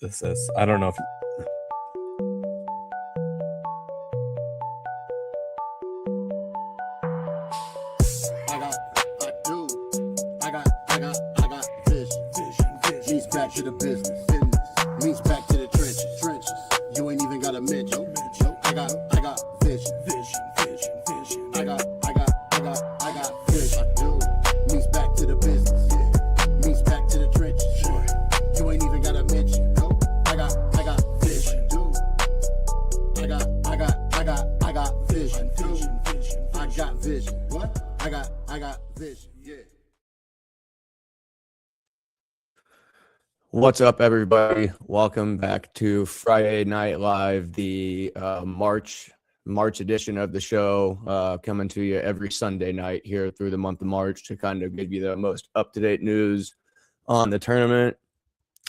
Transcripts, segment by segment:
this is. I don't know if Means back to the business. Means back to the trenches. You ain't even got a mention. I got vision. I got vision. Means back to the business. Means back to the trenches. You ain't even got a mention. I got vision. I got vision. I got vision. What? I got vision. Yeah. What's up, everybody? Welcome back to Friday Night Live, the March edition of the show, coming to you every Sunday night here through the month of March to kind of give you the most up-to-date news on the tournament.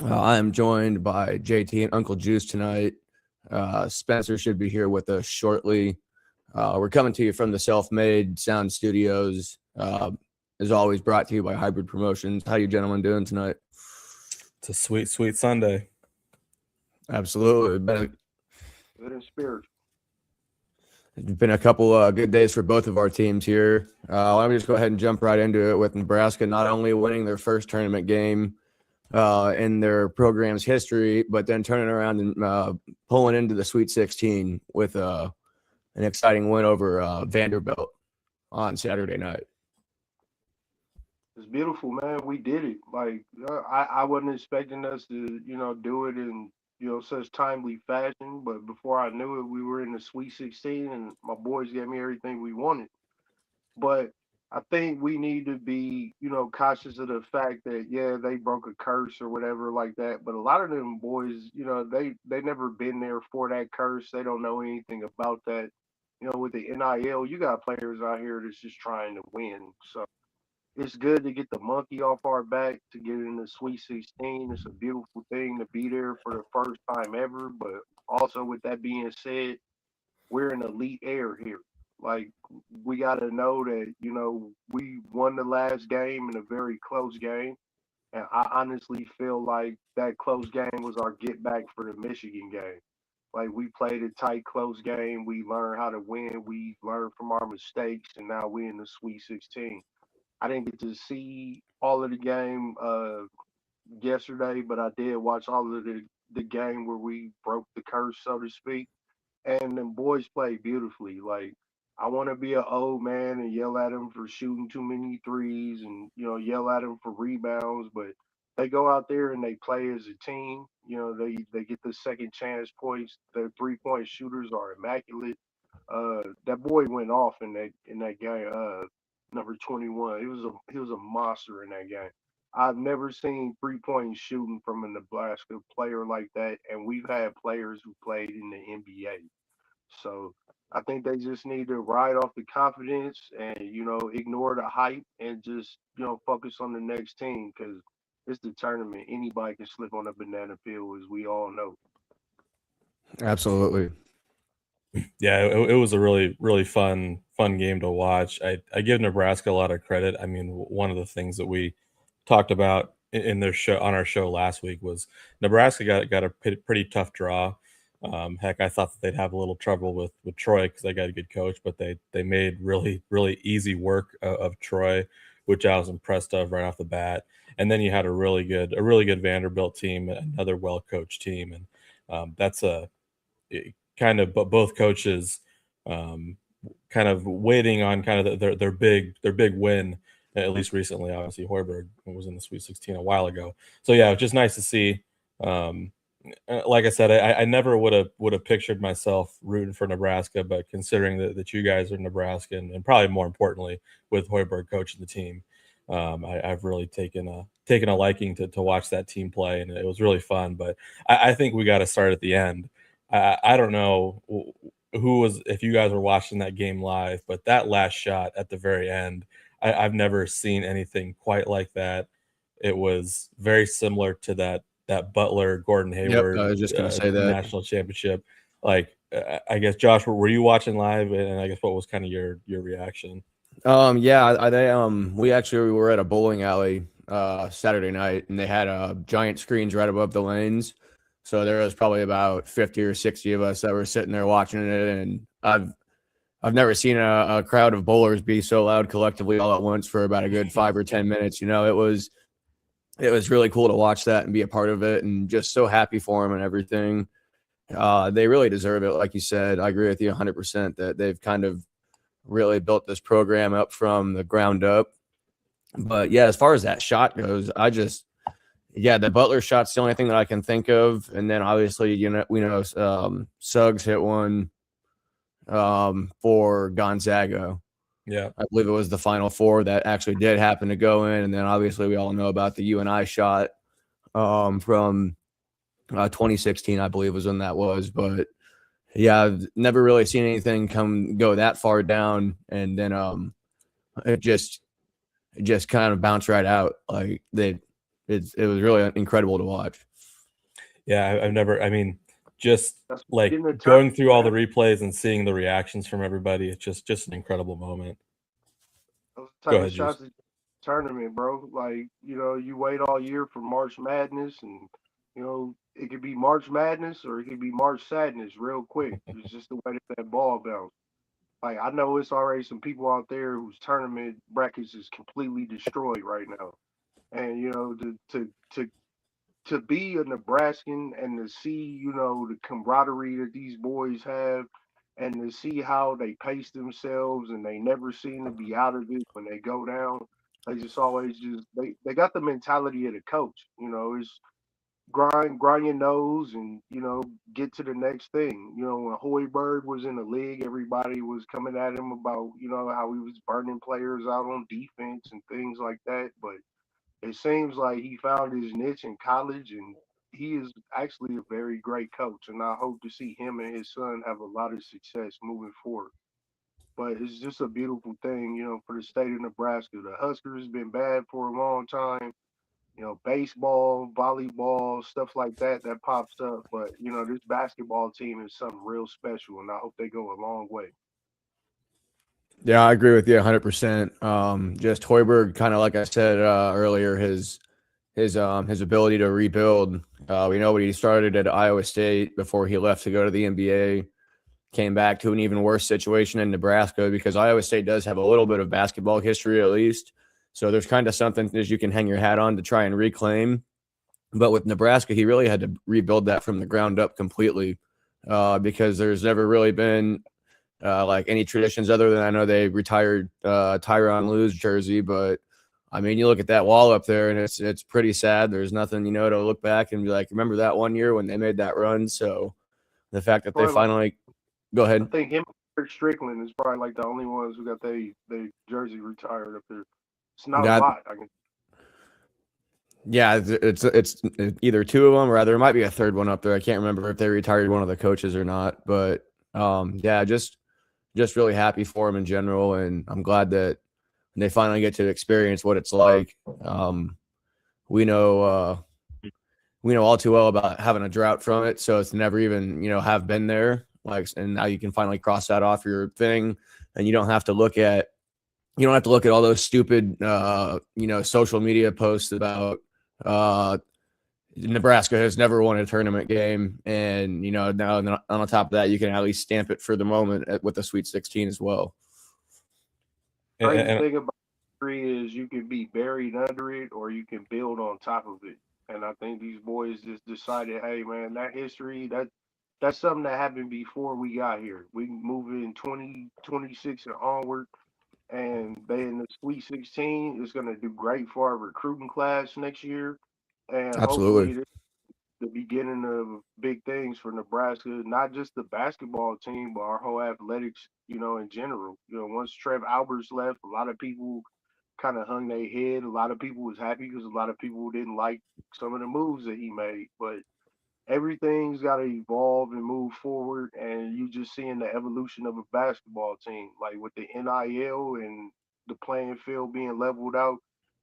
I am joined by JT and Uncle Juice tonight. Spencer should be here with us shortly. We're coming to you from the Self-Made Sound Studios, as always brought to you by Hybrid Promotions. How you gentlemen doing tonight? it's a sweet Sunday. Absolutely. Good in spirit. It's been a couple good days for both of our teams here. Let me just go ahead and jump right into it with Nebraska not only winning their first tournament game in their program's history, but then turning around and pulling into the Sweet 16 with an exciting win over Vanderbilt on Saturday night. It's beautiful, man. We did it. Like I wasn't expecting us to, do it in, such timely fashion. But before I knew it, we were in the Sweet 16, and my boys gave me everything we wanted. But I think we need to be, cautious of the fact that they broke a curse or whatever like that. But a lot of them boys, they never been there for that curse. They don't know anything about that. With the NIL, you got players out here that's just trying to win. So it's good to get the monkey off our back to get in the Sweet 16. It's a beautiful thing to be there for the first time ever. But also, with that being said, we're in elite air here. Like, we got to know that, we won the last game in a very close game. And I honestly feel like that close game was our get back for the Michigan game. Like, we played a tight, close game. We learned how to win. We learned from our mistakes. And now we're in the Sweet 16. I didn't get to see all of the game yesterday, but I did watch all of the game where we broke the curse, so to speak. And the boys played beautifully. Like, I want to be an old man and yell at them for shooting too many threes and, yell at them for rebounds, but they go out there and they play as a team. They get the second chance points. Their 3-point shooters are immaculate. That boy went off in that game. Number 21. He was a monster in that game. I've never seen 3-point shooting from a Nebraska player like that, and we've had players who played in the NBA. So I think they just need to ride off the confidence and ignore the hype and just focus on the next team because it's the tournament. Anybody can slip on a banana peel, as we all know. Absolutely. Yeah, it was a really fun game to watch. I give Nebraska a lot of credit. I mean, one of the things that we talked about in their show on our show last week was Nebraska got a pretty tough draw. Heck, I thought that they'd have a little trouble with Troy because they got a good coach, but they made really easy work of Troy, which I was impressed of right off the bat. And then you had a really good Vanderbilt team, another well coached team, and that's kind of both coaches kind of waiting on kind of their big win, at least recently. Obviously, Hoiberg was in the Sweet 16 a while ago. So yeah, it's just nice to see. Like I said, I never would have pictured myself rooting for Nebraska, but considering that you guys are Nebraska and probably more importantly with Hoiberg coaching the team, I've really taken a liking to watch that team play, and it was really fun. But I think we got to start at the end. I don't know if you guys were watching that game live, but that last shot at the very end, I've never seen anything quite like that. It was very similar to that Butler Gordon Hayward I was just going to say that national championship. Like, I guess, Josh, were you watching live? And I guess what was kind of your reaction? We actually were at a bowling alley Saturday night, and they had giant screens right above the lanes. So there was probably about 50 or 60 of us that were sitting there watching it, and I've never seen a crowd of bowlers be so loud collectively all at once for about a good 5 or 10 minutes. It was really cool to watch that and be a part of it, and just so happy for them and everything. They really deserve it. Like you said, I agree with you 100% that they've kind of really built this program up from the ground up. But yeah, as far as that shot goes, the Butler shot's the only thing that I can think of. And then obviously, Suggs hit one for Gonzaga. Yeah. I believe it was the Final Four that actually did happen to go in. And then obviously we all know about the UNI shot from 2016, I believe was when that was. But yeah, I've never really seen anything go that far down. And then it just kind of bounced right out. Like it was really incredible to watch. Yeah, just like going through all the replays and seeing the reactions from everybody, it's just an incredible moment. Those type of shots in tournament, bro. Like, you wait all year for March Madness, and it could be March Madness or it could be March Sadness real quick. It's just the way that ball bounced. Like, I know it's already some people out there whose tournament brackets is completely destroyed right now. And to be a Nebraskan and to see, the camaraderie that these boys have, and to see how they pace themselves and they never seem to be out of it when they go down. They just always they got the mentality of the coach. It's grind your nose and get to the next thing. When Hoiberg was in the league, everybody was coming at him about how he was burning players out on defense and things like that. But it seems like he found his niche in college, and he is actually a very great coach. And I hope to see him and his son have a lot of success moving forward. But it's just a beautiful thing, for the state of Nebraska. The Huskers has been bad for a long time. Baseball, volleyball, stuff like that pops up. But, this basketball team is something real special, and I hope they go a long way. Yeah, I agree with you 100%. Just Hoiberg, kind of like I said earlier, his ability to rebuild. We know what he started at Iowa State before he left to go to the NBA, came back to an even worse situation in Nebraska because Iowa State does have a little bit of basketball history at least. So there's kind of something that you can hang your hat on to try and reclaim. But with Nebraska, he really had to rebuild that from the ground up completely because there's never really been like any traditions other than I know they retired Tyronn Lue's jersey. But, I mean, you look at that wall up there and it's pretty sad. There's nothing, to look back and be like, remember that one year when they made that run? So the fact that they finally – go ahead. I think him and Eric Strickland is probably like the only ones who got their jersey retired up there. It's not a lot. Yeah, it's either two of them or there might be a third one up there. I can't remember if they retired one of the coaches or not. But, yeah, just really happy for them in general. And I'm glad that they finally get to experience what it's like. We know all too well about having a drought from it. So it's never even, have been there. And now you can finally cross that off your thing, and you don't have to look at all those stupid, social media posts about Nebraska has never won a tournament game. And, now on top of that, you can at least stamp it for the moment with the Sweet 16 as well. The crazy thing about history is you can be buried under it or you can build on top of it. And I think these boys just decided, hey, man, that history, that's something that happened before we got here. We move in 2026 and onward, and they in the Sweet 16 is going to do great for our recruiting class next year. And absolutely, hopefully the beginning of big things for Nebraska, not just the basketball team, but our whole athletics, in general. Once Trev Alberts left, a lot of people kind of hung their head. A lot of people was happy because a lot of people didn't like some of the moves that he made. But everything's got to evolve and move forward, and you just seeing the evolution of a basketball team, like with the NIL and the playing field being leveled out.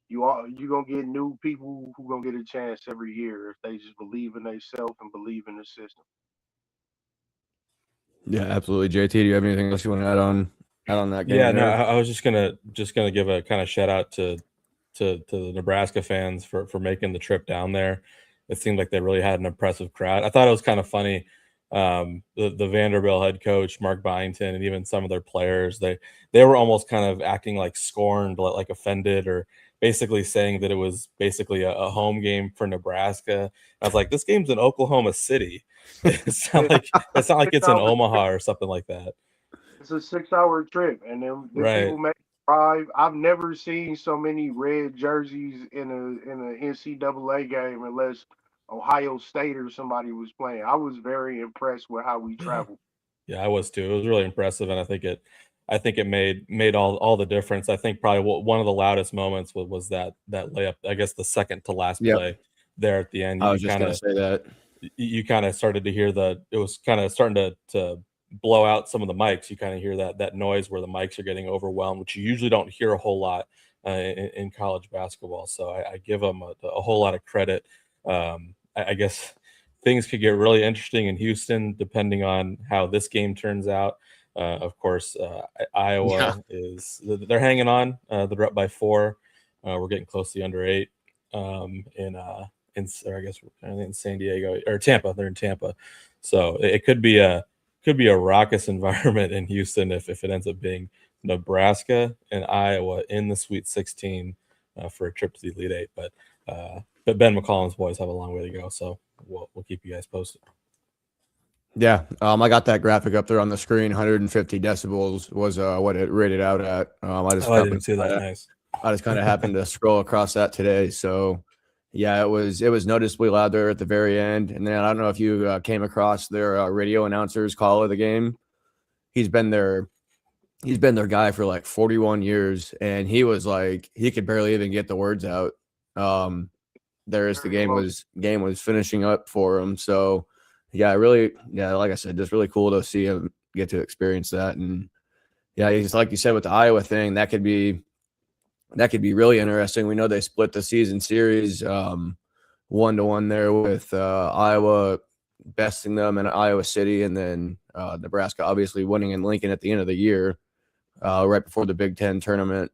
You're gonna get new people who gonna get a chance every year if they just believe in themselves and believe in the system. Yeah, absolutely. JT, do you have anything else you want to add on that game? Yeah, no, I was just gonna give a kind of shout out to the Nebraska fans for making the trip down there. it seemed like they really had an impressive crowd. I thought it was kind of funny. The Vanderbilt head coach Mark Byington and even some of their players, they were almost kind of acting like scorned, like offended, or basically saying that it was basically a home game for Nebraska. I was like, this game's in Oklahoma City. It's not like it's in Omaha or something like that. It's a 6 hour trip, and then Right. people make drive. I've never seen so many red jerseys in a NCAA game unless Ohio State or somebody was playing. I was very impressed with how we traveled. Yeah, I was too. It was really impressive, and I think it made all the difference. I think probably one of the loudest moments was that layup. I guess the second to last Yep. play there at the end. I You was just kind gonna of say that. you kind of started to hear it was kind of starting to blow out some of the mics. You kind of hear that noise where the mics are getting overwhelmed, which you usually don't hear a whole lot in college basketball. So I give them a whole lot of credit. I guess things could get really interesting in Houston depending on how this game turns out. Of course, Yeah. Iowa they're hanging on. They're up by 4. We're getting close to the under 8 or I guess we're in San Diego or Tampa. They're in Tampa, so it could be a raucous environment in Houston if it ends up being Nebraska and Iowa in the Sweet 16 for a trip to the Elite Eight. But Ben McCollum's boys have a long way to go, so we'll keep you guys posted. Yeah, I got that graphic up there on the screen. 150 decibels was what it rated out at. I Didn't see that. Nice. I just kind of happened to scroll across that today. So, yeah, it was noticeably loud there at the very end. And then I don't know if you came across their radio announcer's call of the game. He's been their guy for like 41 years, and he was like he could barely even get the words out. The game was finishing up for him. So, yeah, like I said, just really cool to see him get to experience that. And yeah, just like you said with the Iowa thing, that could be really interesting. We know they split the season series 1-1 there with Iowa besting them in Iowa City, and then Nebraska obviously winning in Lincoln at the end of the year, right before the Big Ten tournament.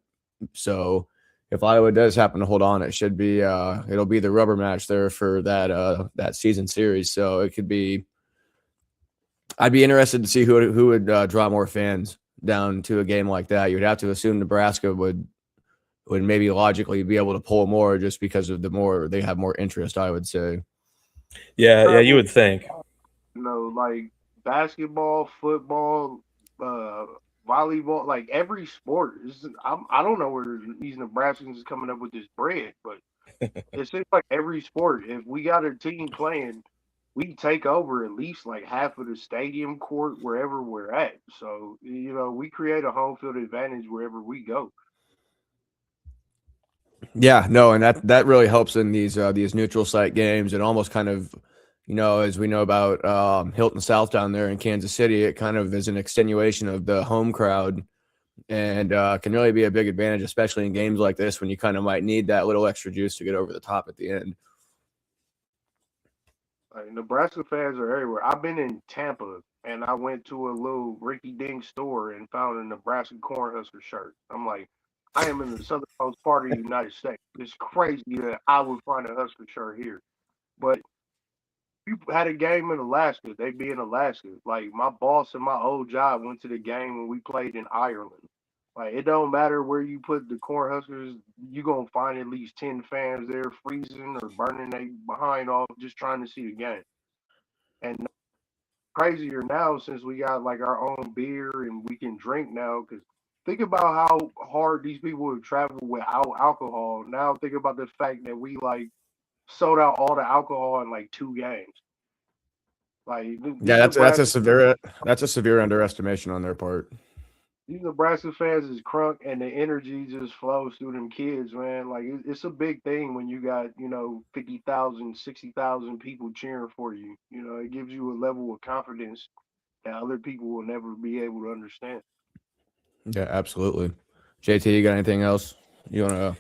So if Iowa does happen to hold on, it should be it'll be the rubber match there for that season series. So it could be. I'd be interested to see who would draw more fans down to a game like that. You'd have to assume Nebraska would maybe logically be able to pull more just because of they have more interest, I would say. Yeah, you would think. Like basketball, football, volleyball, like every sport. I don't know where these Nebraskans is coming up with this bread, but it seems like every sport, if we got a team playing, we take over at least like half of the stadium court wherever we're at. So, we create a home field advantage wherever we go. Yeah, no, and that really helps in these neutral site games, and almost kind of, as we know about Hilton South down there in Kansas City, it kind of is an extenuation of the home crowd, and can really be a big advantage, especially in games like this when you kind of might need that little extra juice to get over the top at the end. Nebraska fans are everywhere. I've been in Tampa, and I went to a little rinky-dink store and found a Nebraska Cornhusker shirt. I'm like, I am in the southernmost part of the United States. It's crazy that I would find a Husker shirt here. But you had a game in Alaska, they'd be in Alaska. Like, my boss in my old job went to the game when we played in Ireland. Like, it don't matter where you put the Cornhuskers, you're going to find at least 10 fans there freezing or burning their behind off just trying to see the game. And crazier now since we got like our own beer and we can drink now, because think about how hard these people have traveled without alcohol. Now think about the fact that we like sold out all the alcohol in like 2 games. Like, Yeah, that's a severe underestimation on their part. These Nebraska fans is crunk, and the energy just flows through them kids, man. Like, it's a big thing when you got 50,000, 60,000 people cheering for you. It gives you a level of confidence that other people will never be able to understand. Yeah, absolutely. JT, you got anything else you wanna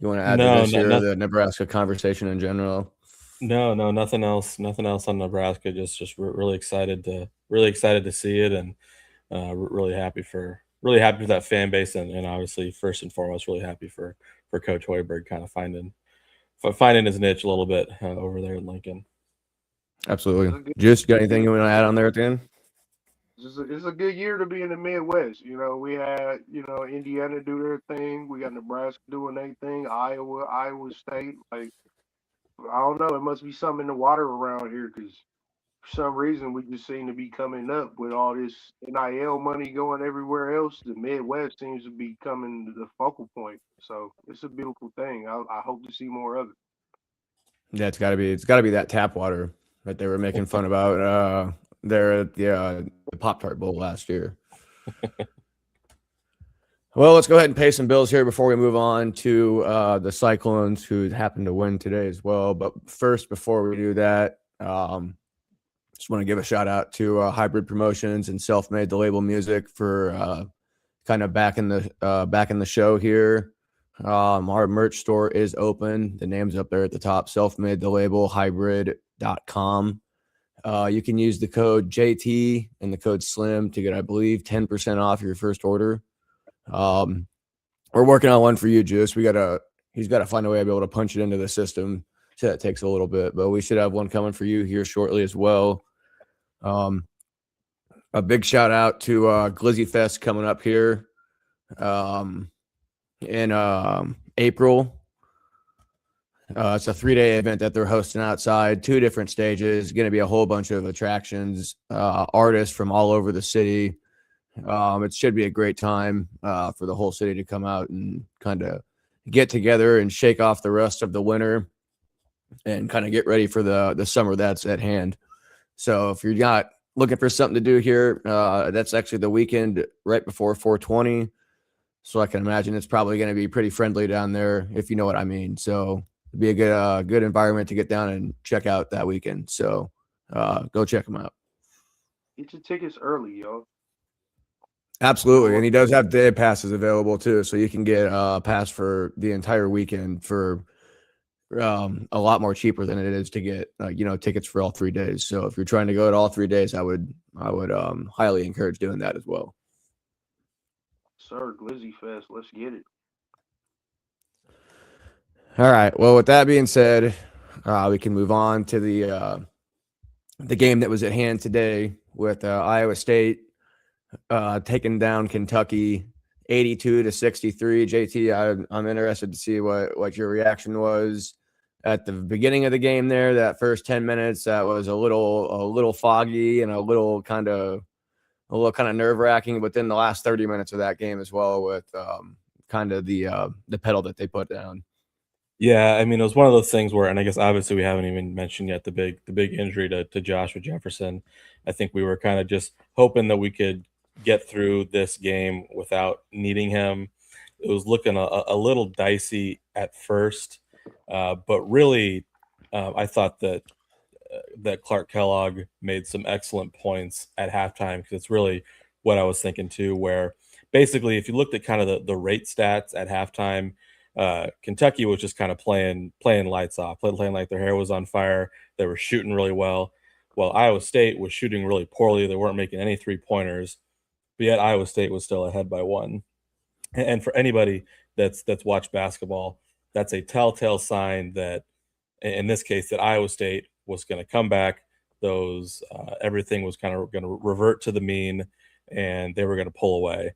add to No, this year, no, the Nebraska conversation in general? no, nothing else. Nothing else on Nebraska. Just really excited to see it, and really happy for that fan base, and obviously first and foremost really happy for Coach Hoiberg kind of finding finding his niche a little bit over there in Lincoln. Absolutely. Just got anything you want to add on there at the end? It's a good year to be in the Midwest. We had, Indiana do their thing. We got Nebraska doing their thing. Iowa State. Like, I don't know. It must be something in the water around here because for some reason we just seem to be coming up with all this NIL money going everywhere else. The Midwest seems to be coming the focal point. So it's a beautiful thing. I hope to see more of it. Yeah, it's gotta be that tap water that they were making fun about there at the Pop-Tart Bowl last year. Well, let's go ahead and pay some bills here before we move on to the Cyclones, who happened to win today as well. But first, before we do that, just want to give a shout out to Hybrid Promotions and Self-Made the Label Music for kind of back in the show here. Our merch store is open. The name's up there at the top, Self-Made the Label Hybrid.com. You can use the code JT and the code SLIM to get, I believe, 10% off your first order. We're working on one for you, Juice. He's got to find a way to be able to punch it into the system. So that takes a little bit, but we should have one coming for you here shortly as well. A big shout out to Glizzy Fest coming up here in April. It's a 3-day event that they're hosting outside, 2 different stages. Going to be a whole bunch of attractions, artists from all over the city. It should be a great time for the whole city to come out and kind of get together and shake off the rest of the winter and kind of get ready for the summer that's at hand. So if you're not looking for something to do here, that's actually the weekend right before 420. So I can imagine it's probably going to be pretty friendly down there, if you know what I mean. So it'd be a good environment to get down and check out that weekend. So go check them out. Get your tickets early, yo. Absolutely. And he does have day passes available too. So you can get a pass for the entire weekend for a lot more cheaper than it is to get tickets for all 3 days. So if you're trying to go at all 3 days, I would highly encourage doing that as well. Sir, Glizzy Fest, let's get it. All right. Well, with that being said, we can move on to the game that was at hand today with Iowa State taking down Kentucky 82-63. JT, I'm interested to see what your reaction was at the beginning of the game there. That first 10 minutes, that was a little foggy and a little kind of nerve-wracking, but then the last 30 minutes of that game as well with kind of the pedal that they put down. Yeah, I mean, it was one of those things where, and I guess obviously we haven't even mentioned yet the big injury to Joshua Jefferson. I think we were kind of just hoping that we could get through this game without needing him. It was looking a little dicey at first, but really, I thought that Clark Kellogg made some excellent points at halftime, because it's really what I was thinking too, where basically if you looked at kind of the rate stats at halftime, Kentucky was just kind of playing lights off, playing like their hair was on fire. They were shooting really well, while Iowa State was shooting really poorly. They weren't making any 3-pointers, but yet Iowa State was still ahead by 1. And for anybody that's watched basketball, that's a telltale sign that, in this case, that Iowa State was going to come back. Everything was kind of going to revert to the mean, and they were going to pull away.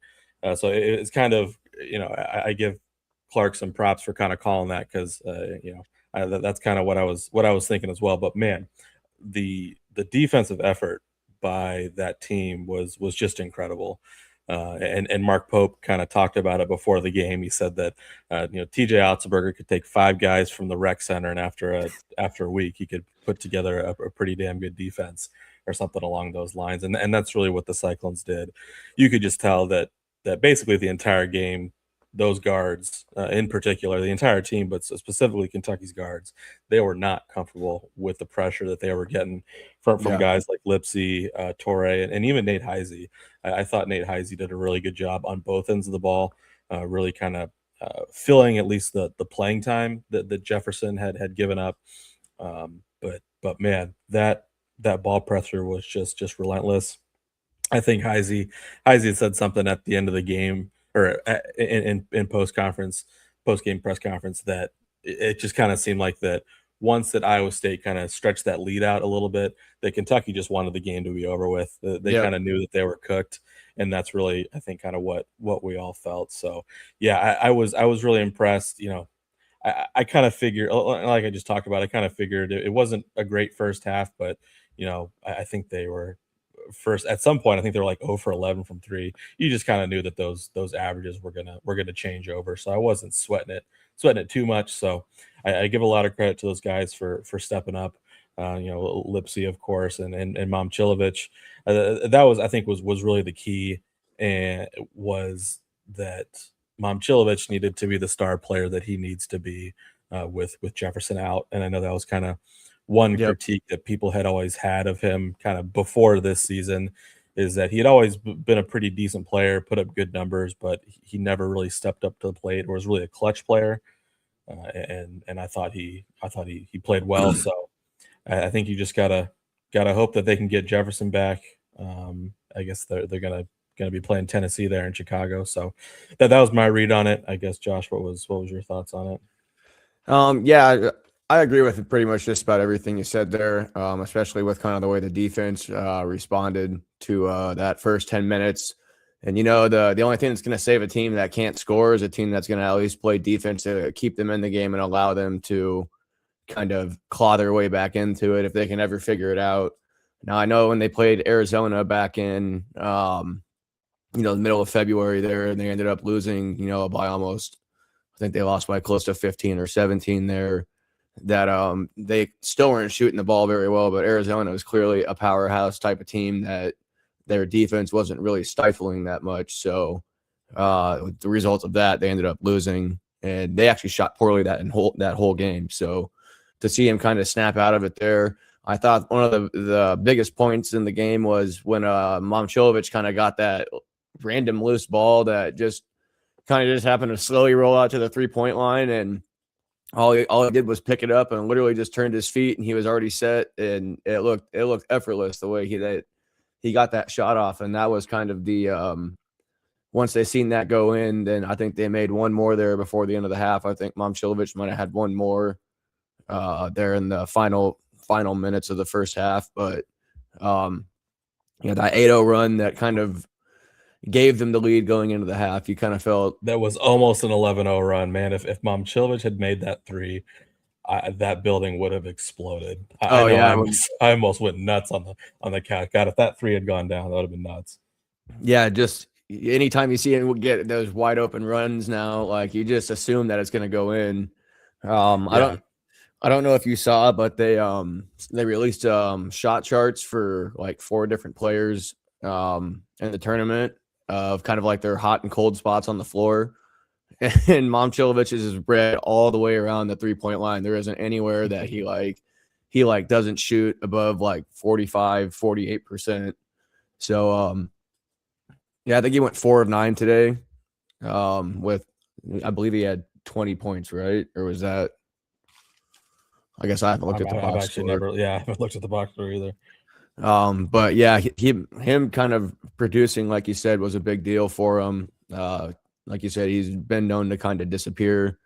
So it's kind of, I give Clark some props for kind of calling that, because that's kind of what I was thinking as well. But man, the defensive effort by that team was just incredible. And Mark Pope kind of talked about it before the game. He said that TJ Otzelberger could take 5 guys from the rec center, and after a week he could put together a pretty damn good defense or something along those lines. And that's really what the Cyclones did. You could just tell that basically the entire game, those guards, in particular, the entire team, but specifically Kentucky's guards, they were not comfortable with the pressure that they were getting from guys like Lipsey, Torrey, and even Nate Heisey. I thought Nate Heisey did a really good job on both ends of the ball, really kind of filling at least the playing time that Jefferson had given up. But man, that ball pressure was just relentless. I think Heisey had said something at the end of the game, or in post-game press conference, that it just kind of seemed like that once that Iowa State kind of stretched that lead out a little bit, that Kentucky just wanted the game to be over with. They Yep. kind of knew that they were cooked, and that's really, I think, kind of what we all felt. So yeah, I was really impressed. I kind of figured, like I just talked about, I kind of figured it wasn't a great first half, but I think they were first at some point. I think they were like 0 for 11 from three. You just kind of knew that those averages were gonna change over. So I wasn't sweating it too much. So I give a lot of credit to those guys for stepping up. Lipsy, of course, and Mom Chilovich. That was, I think, was really the key, and was that Mom Chilovich needed to be the star player that he needs to be with Jefferson out. And I know that was kind of one Yep. critique that people had always had of him kind of before this season, is that he had always been a pretty decent player, put up good numbers, but he never really stepped up to the plate or was really a clutch player. And I thought he played well. So I think you just gotta hope that they can get Jefferson back. I guess they're gonna be playing Tennessee there in Chicago. So that was my read on it. I guess, Josh, what was your thoughts on it? Yeah, I agree with pretty much just about everything you said there, especially with kind of the way the defense responded to that first 10 minutes. And, the only thing that's going to save a team that can't score is a team that's going to at least play defense to keep them in the game and allow them to kind of claw their way back into it if they can ever figure it out. Now, I know when they played Arizona back in, the middle of February there, and they ended up losing, by almost, I think they lost by close to 15 or 17 there, that they still weren't shooting the ball very well, but Arizona was clearly a powerhouse type of team that their defense wasn't really stifling that much. So the result of that, they ended up losing, and they actually shot poorly that whole game. So to see him kind of snap out of it there, I thought one of the biggest points in the game was when Momchilovich kind of got that random loose ball that just happened to slowly roll out to the 3-point line, and all he did was pick it up and literally just turned his feet, and he was already set, and it looked effortless the way he got that shot off. And that was kind of the once they seen that go in, then I think they made one more there before the end of the half. I think Momchilovich might have had one more there in the final minutes of the first half. But that 8-0 run that kind of gave them the lead going into the half, you kind of felt That was almost an 11-0 run, man. If Momchilovich had made that three, that building would have exploded. I know yeah, I almost went nuts on the couch. God, if that three had gone down, that would have been nuts. yeah, just anytime you see him get those wide open runs now, like you just assume that it's going to go in. Yeah. I don't know if you saw, but they released shot charts for like 4 different players in the tournament of kind of like their hot and cold spots on the floor. And Momchilovich's is spread all the way around the 3-point line. There isn't anywhere that he doesn't shoot above like 45-48%. So yeah, I think he went 4 of 9 today. With I believe he had 20 points, right? Or was that, I guess I haven't looked at the box I've actually score. I haven't looked at the box score either. But yeah, him kind of producing, like you said, was a big deal for him. Like you said, he's been known to kind of disappear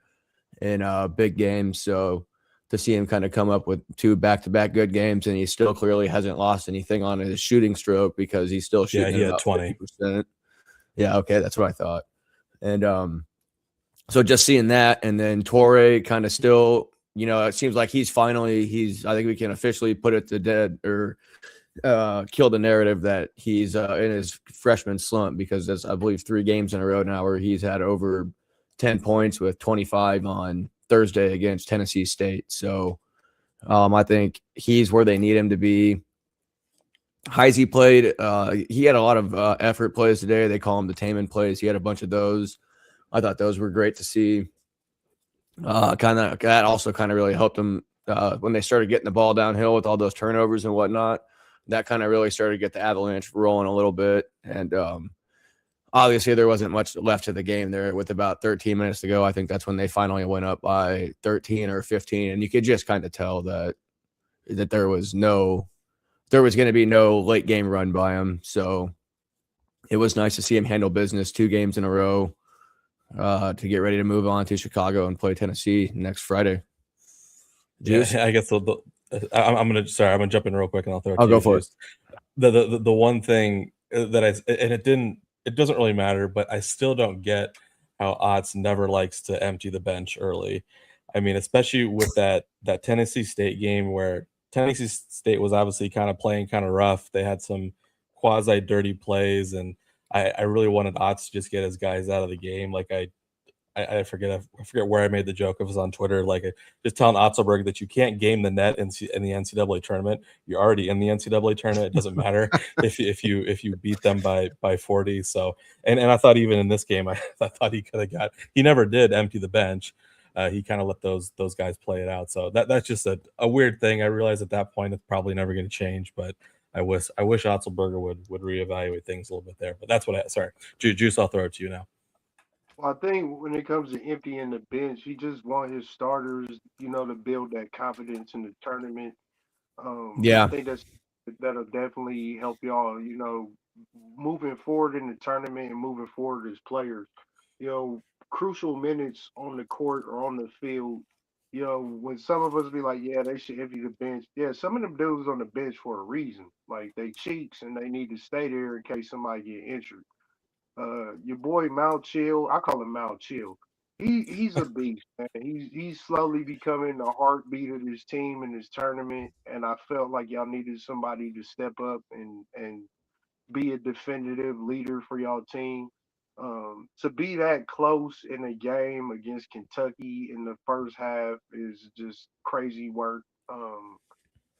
in big games. So to see him kind of come up with 2 back-to-back good games, and he still clearly hasn't lost anything on his shooting stroke because he's still shooting he had about 20. 50%. Yeah, okay, that's what I thought. And so just seeing that, and then Torrey kind of still, it seems like I think we can officially put it to dead or kill the narrative that he's in his freshman slump, because there's, I believe, 3 games in a row now where he's had over 10 points with 25 on Thursday against Tennessee State. So I think he's where they need him to be. Heisey played. He had a lot of effort plays today. They call them the Taman plays. He had a bunch of those. I thought those were great to see. That also kind of really helped them when they started getting the ball downhill with all those turnovers and whatnot. That kind of really started to get the Avalanche rolling a little bit. And obviously there wasn't much left to the game there with about 13 minutes to go. I think that's when they finally went up by 13 or 15. And you could just kind of tell that there was going to be no late game run by him. So it was nice to see him handle business 2 games in a row. to get ready to move on to Chicago and play Tennessee next Friday. Juice? Yeah, I guess I'm gonna jump in real quick and I'll throw it I'll to go you, for it. Juice. The one thing that it doesn't really matter, but I still don't get how Otts never likes to empty the bench early. I mean, especially with that Tennessee State game where Tennessee State was obviously kind of playing kind of rough. They had some quasi dirty plays, and I really wanted Otts to just get his guys out of the game. Like I forget where I made the joke. It was on Twitter, like just telling Otzelberg that you can't game the net in the NCAA tournament. You're already in the NCAA tournament. It doesn't matter if you beat them by 40. So and I thought even in this game, I thought he could have got. He never did empty the bench. He kind of let those guys play it out. So that's just a weird thing. I realize at that point it's probably never going to change, but I wish Otzelberger would reevaluate things a little bit there. But that's what sorry, Juice. I'll throw it to you now. Well, I think when it comes to emptying the bench, he just want his starters, to build that confidence in the tournament. I Yeah. think that'll definitely help y'all, moving forward in the tournament and moving forward as players. Crucial minutes on the court or on the field. When some of us be like, yeah, they should empty the bench. Yeah, some of them dudes on the bench for a reason. Like they cheeks and they need to stay there in case somebody get injured. Your boy Mal Chill, I call him Mal Chill. He's a beast, man. He's slowly becoming the heartbeat of this team in this tournament, and I felt like y'all needed somebody to step up and be a definitive leader for y'all team. To be that close in a game against Kentucky in the first half is just crazy work.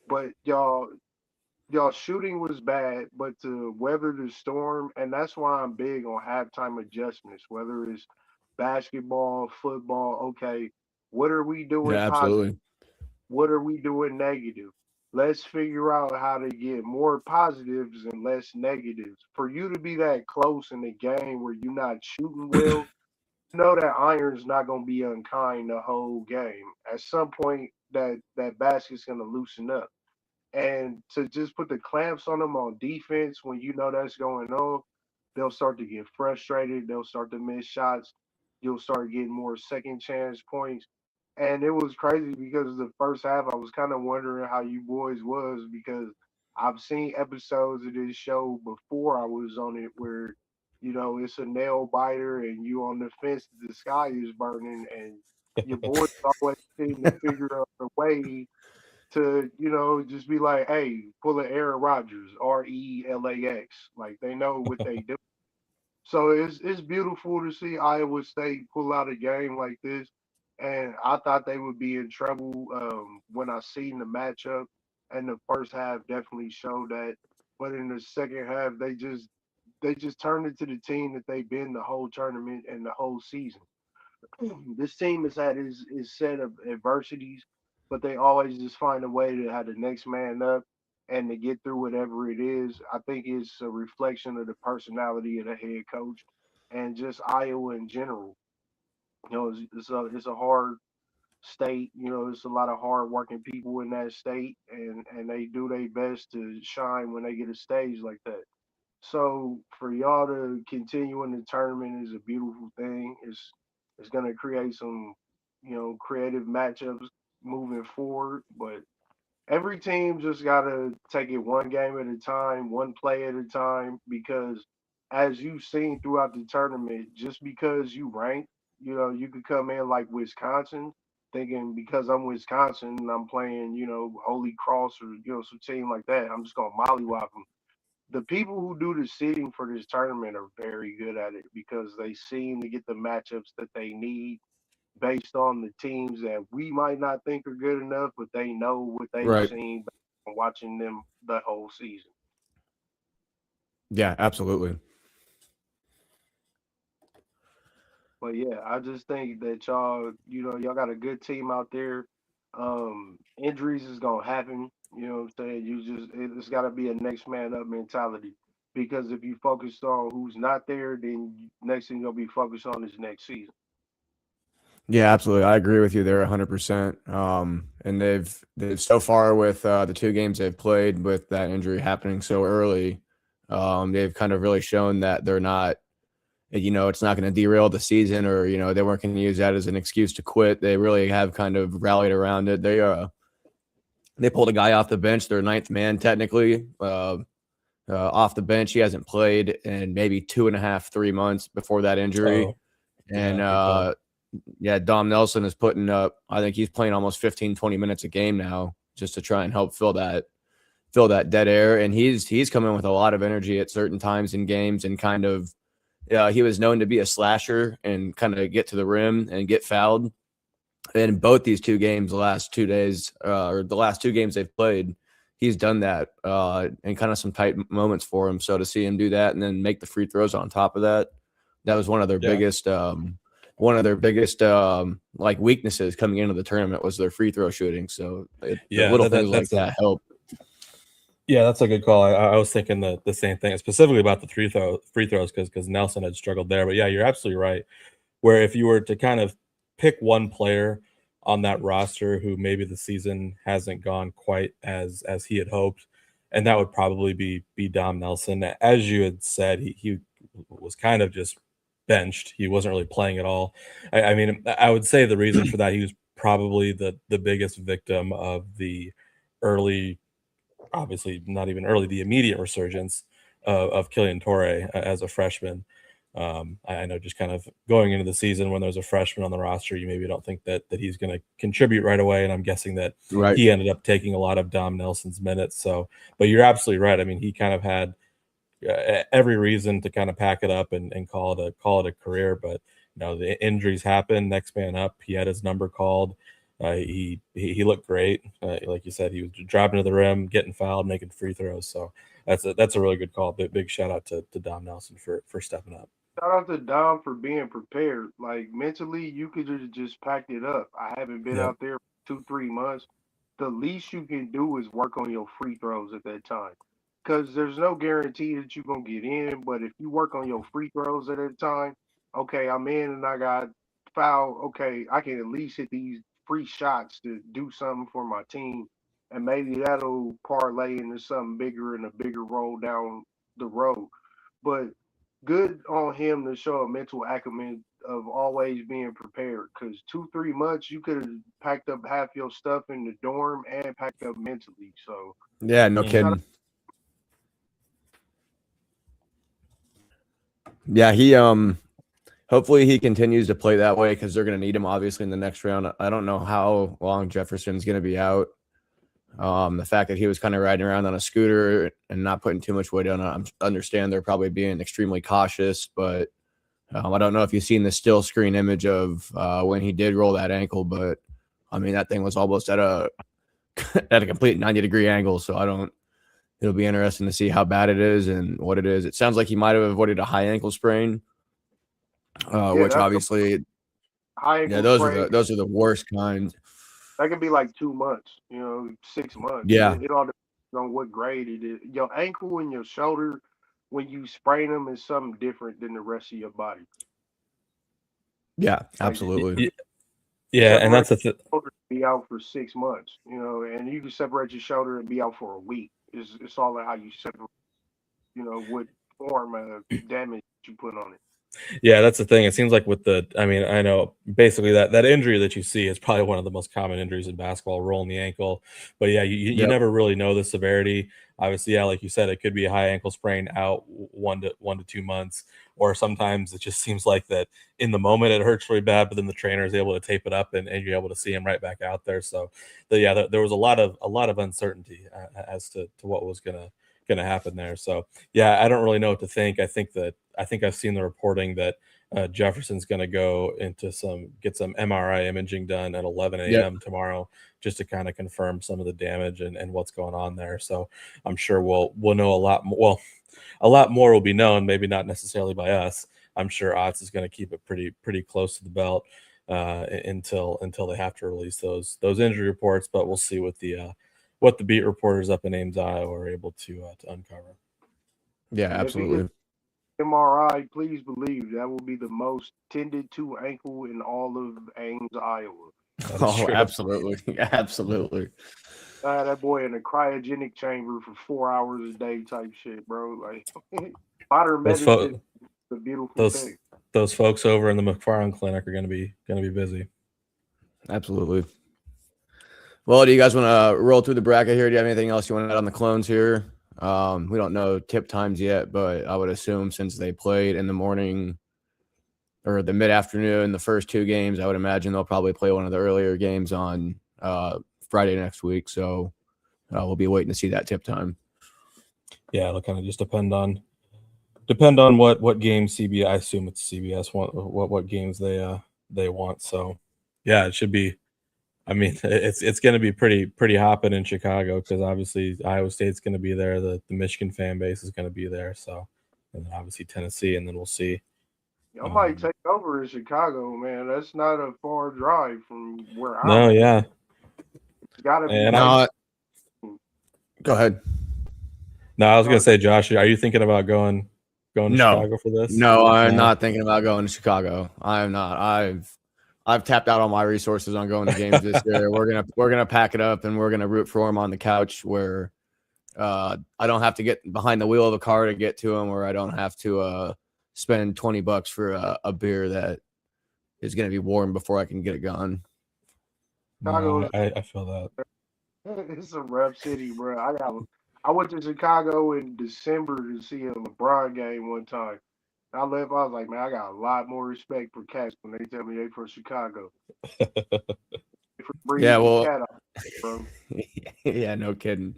But y'all shooting was bad, but to weather the storm, and that's why I'm big on halftime adjustments, whether it's basketball, football. Okay, what are we doing Yeah, positive? absolutely. What are we doing negative? Let's figure out how to get more positives and less negatives. For you to be that close in the game where you're not shooting well, that iron's not gonna be unkind the whole game. At some point, that basket's gonna loosen up. And to just put the clamps on them on defense when you know that's going on, they'll start to get frustrated. They'll start to miss shots. You'll start getting more second chance points. And it was crazy because the first half I was kind of wondering how you boys was because I've seen episodes of this show before I was on it where, it's a nail biter and you on the fence, the sky is burning and your boys always seem to figure out a way to, just be like, hey, pull an Aaron Rodgers, RELAX. Like they know what they do. So it's beautiful to see Iowa State pull out a game like this. And I thought they would be in trouble when I seen the matchup. And the first half definitely showed that. But in the second half, they just turned into the team that they've been the whole tournament and the whole season. This team has had his set of adversities, but they always just find a way to have the next man up and to get through whatever it is. I think it's a reflection of the personality of the head coach and just Iowa in general. It's a hard state. There's a lot of hard working people in that state, and they do their best to shine when they get a stage like that. So for y'all to continue in the tournament is a beautiful thing. It's gonna create some, creative matchups moving forward. But every team just gotta take it one game at a time, one play at a time, because as you've seen throughout the tournament, just because you rank, you could come in like Wisconsin, thinking because I'm Wisconsin and I'm playing, Holy Cross or some team like that, I'm just gonna mollywop them. The people who do the seeding for this tournament are very good at it because they seem to get the matchups that they need based on the teams that we might not think are good enough, but they know what they've Right. seen based on watching them the whole season. Yeah, absolutely. But yeah, I just think that y'all got a good team out there. Injuries is gonna happen. You know what I'm saying? It's got to be a next man up mentality because if you focus on who's not there, then next thing you'll be focused on is next season. Yeah, absolutely. I agree with you there 100%. And they've so far with the two games they've played with that injury happening so early, they've kind of really shown that they're not it's not going to derail the season, or they weren't going to use that as an excuse to quit. They really have kind of rallied around it. They pulled a guy off the bench, their ninth man technically, off the bench. He hasn't played in maybe 2.5-3 months before that injury. Oh, And yeah, Dom Nelson is putting up, I think he's playing almost 15-20 minutes a game now, just to try and help fill that dead air. And he's come in with a lot of energy at certain times in games, and kind of he was known to be a slasher and kind of get to the rim and get fouled. And both these two games, the last 2 days, or the last 2 games they've played, he's done that, and kind of some tight moments for him. So to see him do that and then make the free throws on top of that, that was one of their biggest like weaknesses coming into the tournament, was their free throw shooting. So the little things like that help. Yeah, that's a good call. I was thinking the same thing, specifically about the free throws, because Nelson had struggled there. But yeah, you're absolutely right. Where if you were to kind of pick one player on that roster who maybe the season hasn't gone quite as he had hoped, and that would probably be Dom Nelson. As you had said, he was kind of just benched. He wasn't really playing at all. I mean, I would say the reason for that, he was probably the biggest victim of the early, obviously not even early, the immediate resurgence of Killian Torre as a freshman. I know, just kind of going into the season when there's a freshman on the roster, you maybe don't think that he's going to contribute right away. And I'm guessing that he ended up taking a lot of Dom Nelson's minutes. So, but you're absolutely right. I mean, he kind of had every reason to kind of pack it up and call it a career. But the injuries happen. Next man up. He had his number called. He looked great. Like you said, he was driving to the rim, getting fouled, making free throws. So that's a really good call. Big shout out to Dom Nelson for stepping up. Shout out to Dom for being prepared. Like, mentally, you could have just packed it up. I haven't been out there for 2-3 months. The least you can do is work on your free throws at that time, because there's no guarantee that you're gonna get in. But if you work on your free throws at that time, okay, I'm in and I got foul. Okay, I can at least hit these free shots to do something for my team, and maybe that'll parlay into something bigger and a bigger role down the road. But good on him to show a mental acumen of always being prepared. Because 2-3 months, you could have packed up half your stuff in the dorm and packed up mentally. So yeah, no kidding. Yeah, he hopefully he continues to play that way, because they're going to need him obviously in the next round. I don't know how long Jefferson's going to be out. The fact that he was kind of riding around on a scooter and not putting too much weight on it, I understand they're probably being extremely cautious, but I don't know if you've seen the still screen image of when he did roll that ankle, but I mean, that thing was almost at a complete 90-degree angle. So it'll be interesting to see how bad it is and what it is. It sounds like he might have avoided a high ankle sprain, which obviously, those are the worst kinds. That could be like 2 months, 6 months. Yeah. It all depends on what grade it is. Your ankle and your shoulder, when you sprain them, is something different than the rest of your body. Yeah, absolutely. Yeah, and that's be out for 6 months, and you can separate your shoulder and be out for a week. It's all how you separate, what form of damage you put on it. Yeah, that's the thing. It seems like I know basically that injury that you see is probably one of the most common injuries in basketball, rolling the ankle. But yeah, you never really know the severity. Obviously, yeah, like you said, it could be a high ankle sprain, out 1 to 2 months, or sometimes it just seems like that in the moment it hurts really bad, but then the trainer is able to tape it up and you're able to see him right back out there. So there was a lot of uncertainty as to what was gonna happen there. So yeah, I don't really know what to think. I think I've seen the reporting that Jefferson's going to go into get some MRI imaging done at 11 a.m. tomorrow, just to kind of confirm some of the damage and what's going on there. So I'm sure we'll know a lot more. Well, a lot more will be known, maybe not necessarily by us. I'm sure Otts is going to keep it pretty close to the belt until they have to release those injury reports. But we'll see what the beat reporters up in Ames, Iowa are able to uncover. Yeah, absolutely. MRI, please believe that will be the most tended to ankle in all of Ames, Iowa. Oh, absolutely. Absolutely. That boy in a cryogenic chamber for 4 hours a day type shit, bro. Like, modern medicine is a beautiful thing. those folks over in the McFarland Clinic are going to be busy. Absolutely. Well, do you guys want to roll through the bracket here? Do you have anything else you want to add on the clones here? We don't know tip times yet, but I would assume since they played in the morning or the mid-afternoon, the first two games, I would imagine they'll probably play one of the earlier games on Friday next week. So we'll be waiting to see that tip time. Yeah, it'll kind of just depend on what game CBS. I assume it's CBS what games they want. So yeah, it should be. I mean, it's going to be pretty hopping in Chicago because obviously Iowa State's going to be there. The Michigan fan base is going to be there. So, and then obviously Tennessee, and then we'll see. I might take over in Chicago, man. That's not a far drive from where I'm No, at. yeah. It's gotta be. And go ahead. No, I was going to say, Josh, are you thinking about going to Chicago for this? No, I'm not thinking about going to Chicago. I am not. I've tapped out all my resources on going to games this year. We're gonna pack it up and we're gonna root for them on the couch where I don't have to get behind the wheel of a car to get to them, where I don't have to spend $20 for a beer that is gonna be warm before I can get it gone. No, I feel that. It's a rough city, bro. I went to Chicago in December to see a LeBron game one time. I left. I was like, man, I got a lot more respect for cats when they tell me they from Chicago. Yeah, well, cat out, bro. Yeah, no kidding.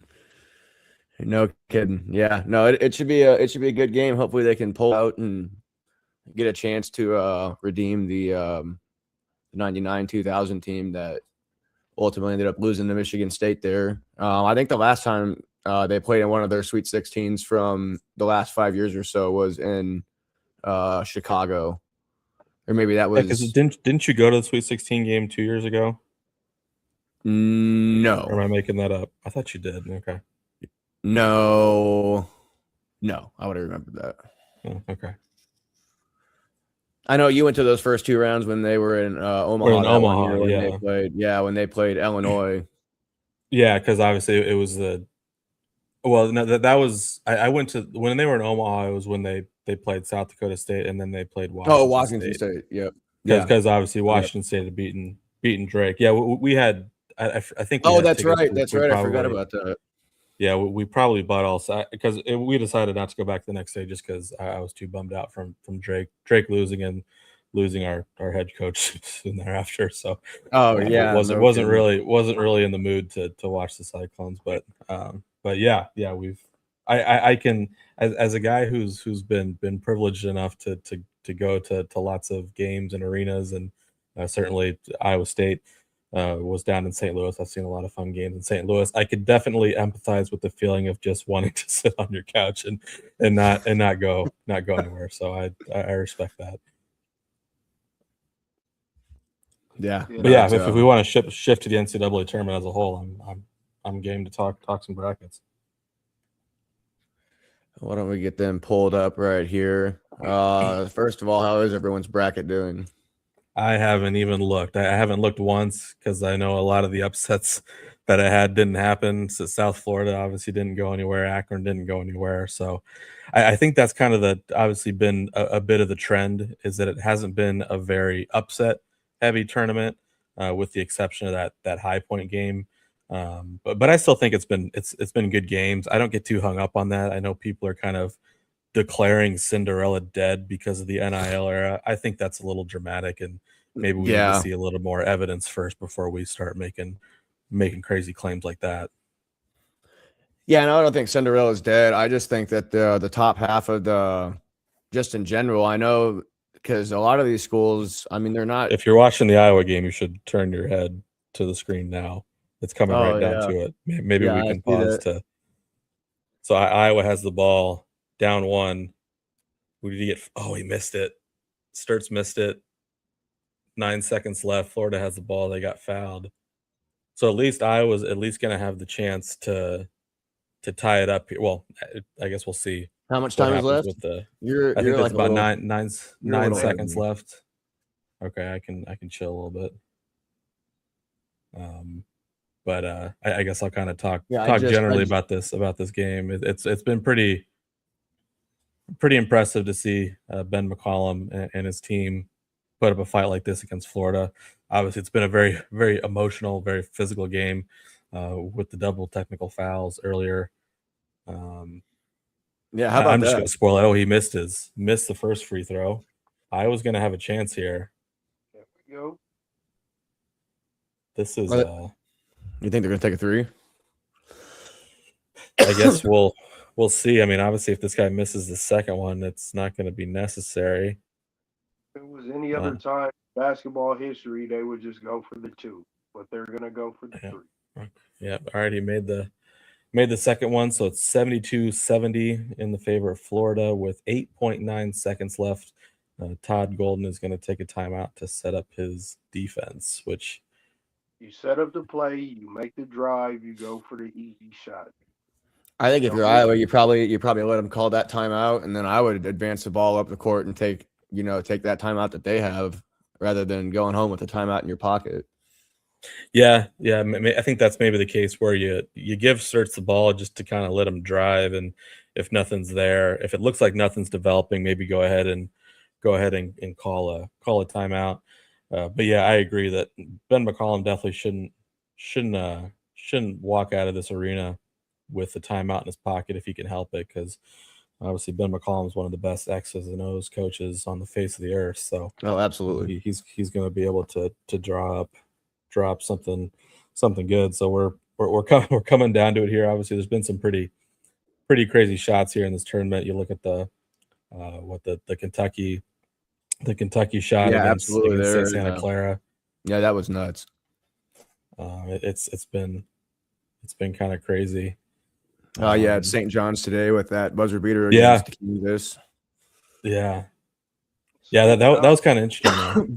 No kidding. Yeah, no, it should be a good game. Hopefully they can pull out and get a chance to redeem the 99-2000 team that ultimately ended up losing to Michigan State there. I think the last time they played in one of their Sweet 16s from the last 5 years or so was in Chicago, or maybe that was because didn't you go to the Sweet 16 game 2 years ago? No. Or am I making that up? I thought you did. Okay. No, I would have remembered that. Oh, okay. I know you went to those first two rounds when they were in Omaha. Or in Omaha, when yeah. They played, when they played Illinois. Yeah, because obviously it was that was I went to when they were in Omaha. It was when they played South Dakota State and then they played Washington State. Yep. Because obviously Washington State had beaten Drake. Yeah, we had. I think. That's right. That's right. I forgot about that. Yeah, we probably bought all because we decided not to go back the next day just because I was too bummed out from Drake losing and losing our head coach soon thereafter. So wasn't really in the mood to watch the Cyclones, but yeah, I can as a guy who's been privileged enough to go to lots of games and arenas, and certainly Iowa State was down in St. Louis. I've seen a lot of fun games in St. Louis. I could definitely empathize with the feeling of just wanting to sit on your couch and not go anywhere. So I respect that. Yeah, but yeah, if we want to shift to the NCAA tournament as a whole, I'm game to talk some brackets. Why don't we get them pulled up right here? First of all, how is everyone's bracket doing? I haven't even looked. I haven't looked once because I know a lot of the upsets that I had didn't happen. So South Florida obviously didn't go anywhere. Akron didn't go anywhere. So I think that's kind of obviously been a bit of the trend, is that it hasn't been a very upset heavy tournament, with the exception of that High Point game. But I still think it's been good games. I don't get too hung up on that. I know people are kind of declaring Cinderella dead because of the NIL era. I think that's a little dramatic, and maybe we need to see a little more evidence first before we start making crazy claims like that. Yeah, no, I don't think Cinderella's dead. I just think that the top half of just in general, I know, because a lot of these schools, I mean, they're not. If you're watching the Iowa game, you should turn your head to the screen now. It's coming right down to it. Maybe we can pause to. So Iowa has the ball. Down one. Who did he get? Oh, he missed it. Sturts missed it. 9 seconds left. Florida has the ball. They got fouled. So at least Iowa's going to have the chance to tie it up here. Well, I guess we'll see. How much time is left? With the, I think that's about nine seconds left. Okay, I can chill a little bit. But I guess I'll kind of talk generally about this game. It's been pretty. pretty impressive to see Ben McCollum and his team put up a fight like this against Florida. Obviously, it's been a very, very emotional, very physical game with the double technical fouls earlier. Yeah, how about I'm just that? going to spoil it. Oh, he missed the first free throw. I was going to have a chance here. There we go. This is, You think they're going to take a three? I guess we'll see. I mean, obviously, if this guy misses the second one, it's not going to be necessary. If it was any other time in basketball history, they would just go for the two, but they're gonna go for the three. Yeah, already made the second one, so it's 72-70 in the favor of Florida with 8.9 seconds left. Todd Golden is going to take a timeout to set up his defense, which You set up the play, you make the drive, you go for the easy shot. I think if you're Iowa, you probably let them call that timeout, and then I would advance the ball up the court and take that timeout that they have rather than going home with a timeout in your pocket. Yeah. I think that's maybe the case where you give Certs the ball just to kind of let him drive, and if nothing's there, if it looks like nothing's developing, maybe go ahead and call a timeout. But yeah, I agree that Ben McCollum definitely shouldn't walk out of this arena with the timeout in his pocket if he can help it, because obviously Ben McCollum is one of the best X's and O's coaches on the face of the earth. So absolutely, he's going to be able to drop something good. So we're coming down to it here. Obviously, there's been some pretty crazy shots here in this tournament. You look at the Kentucky shot against Santa Clara. Yeah, that was nuts. It's been kind of crazy. Yeah, it's St. John's today with that buzzer beater against Kansas. Yeah, that was kind of interesting, though.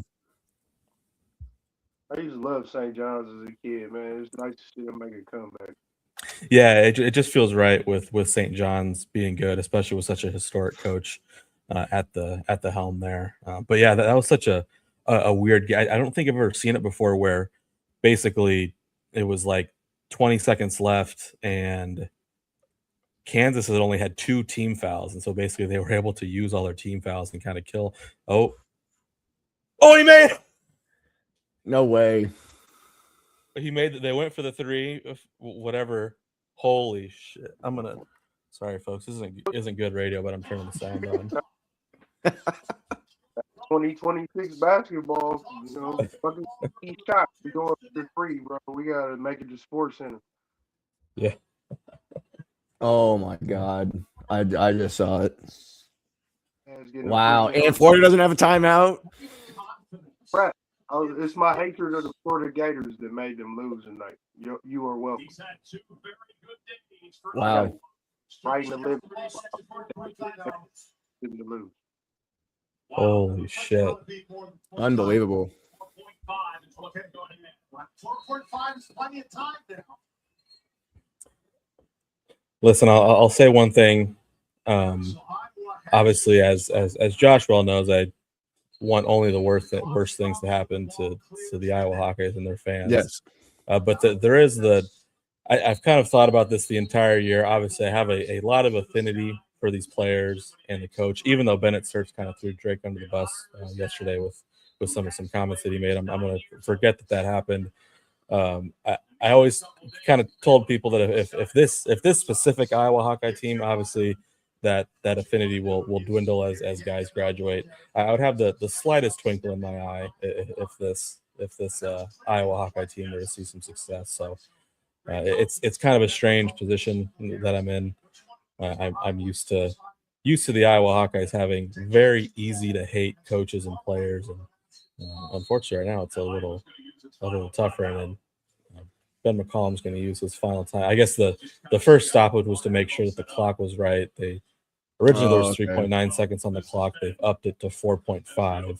I used to love St. John's as a kid, man. It's nice to see them make a comeback. Yeah, it just feels right with St. John's being good, especially with such a historic coach at the helm there. But yeah, that was such a weird game. I don't think I've ever seen it before, where basically it was like 20 seconds left and Kansas had only had 2 team fouls, and so basically they were able to use all their team fouls and kind of kill. Oh, he made it! No way. He made it. They went for the 3, whatever. Holy shit! Sorry, folks. This isn't good radio, but I'm turning the sound on. 2026 basketball, fucking each shot we going for free, bro. We gotta make it to Sports Center. Yeah. Oh my God, I just saw it. Wow, and Florida doesn't have a timeout. Right. It's my hatred of the Florida Gators that made them lose tonight. You are welcome. Wow. Right in the liver. Didn't lose. Holy shit. Unbelievable. Listen, I'll say one thing. Obviously, as Josh well knows, I want only the worst things to happen to the Iowa Hawkeyes and their fans. Yes. But there is I've kind of thought about this the entire year. Obviously, I have a lot of affinity for these players and the coach, even though Bennett Search kind of threw Drake under the bus yesterday with some comments that he made. I'm going to forget that happened. I always kind of told people that if this specific Iowa Hawkeye team, obviously that affinity will dwindle as guys graduate. I would have the slightest twinkle in my eye if this Iowa Hawkeye team were to see some success. So it's kind of a strange position that I'm in. I'm used to the Iowa Hawkeyes having very easy to hate coaches and players, and unfortunately right now it's a little tougher. And Ben McCollum's going to use his final time. I guess the first stoppage was to make sure that the clock was right. They originally there was 3.9 seconds on the clock. They've upped it to 4.5,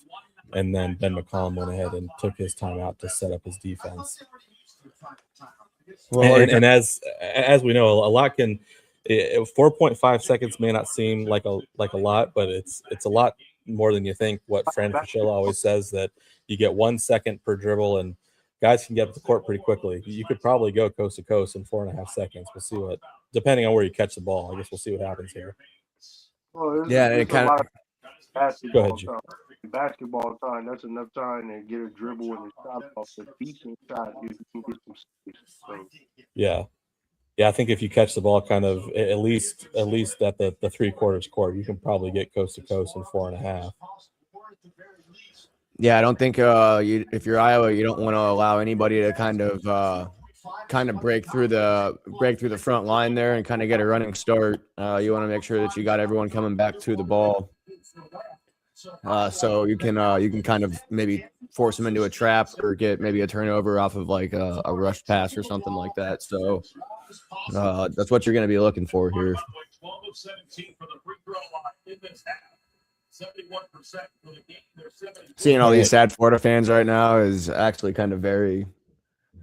and then Ben McCollum went ahead and took his time out to set up his defense. Well, and as we know, a lot can 4.5 seconds may not seem like a lot, but it's a lot more than you think. What Fran Fraschilla always says, that you get 1 second per dribble, and guys can get up the court pretty quickly. You could probably go coast to coast in 4.5 seconds. We'll see depending on where you catch the ball. I guess we'll see what happens here. Well, Yeah, and it's it a kind lot of of Go basketball ahead, G. time. Basketball time, that's enough time to get a dribble and a shot off. The decent shot, you can get some space. So Yeah. Yeah, I think if you catch the ball kind of at least at the 3/4 court, you can probably get coast to coast in 4.5. yeah. I don't think if you're Iowa, you don't want to allow anybody to kind of break through the front line there and kind of get a running start. You want to make sure that you got everyone coming back to the ball. So you can kind of maybe force them into a trap or get maybe a turnover off of like a rush pass or something like that. So that's what you're going to be looking for here. Seeing all these sad Florida fans right now is actually kind of very,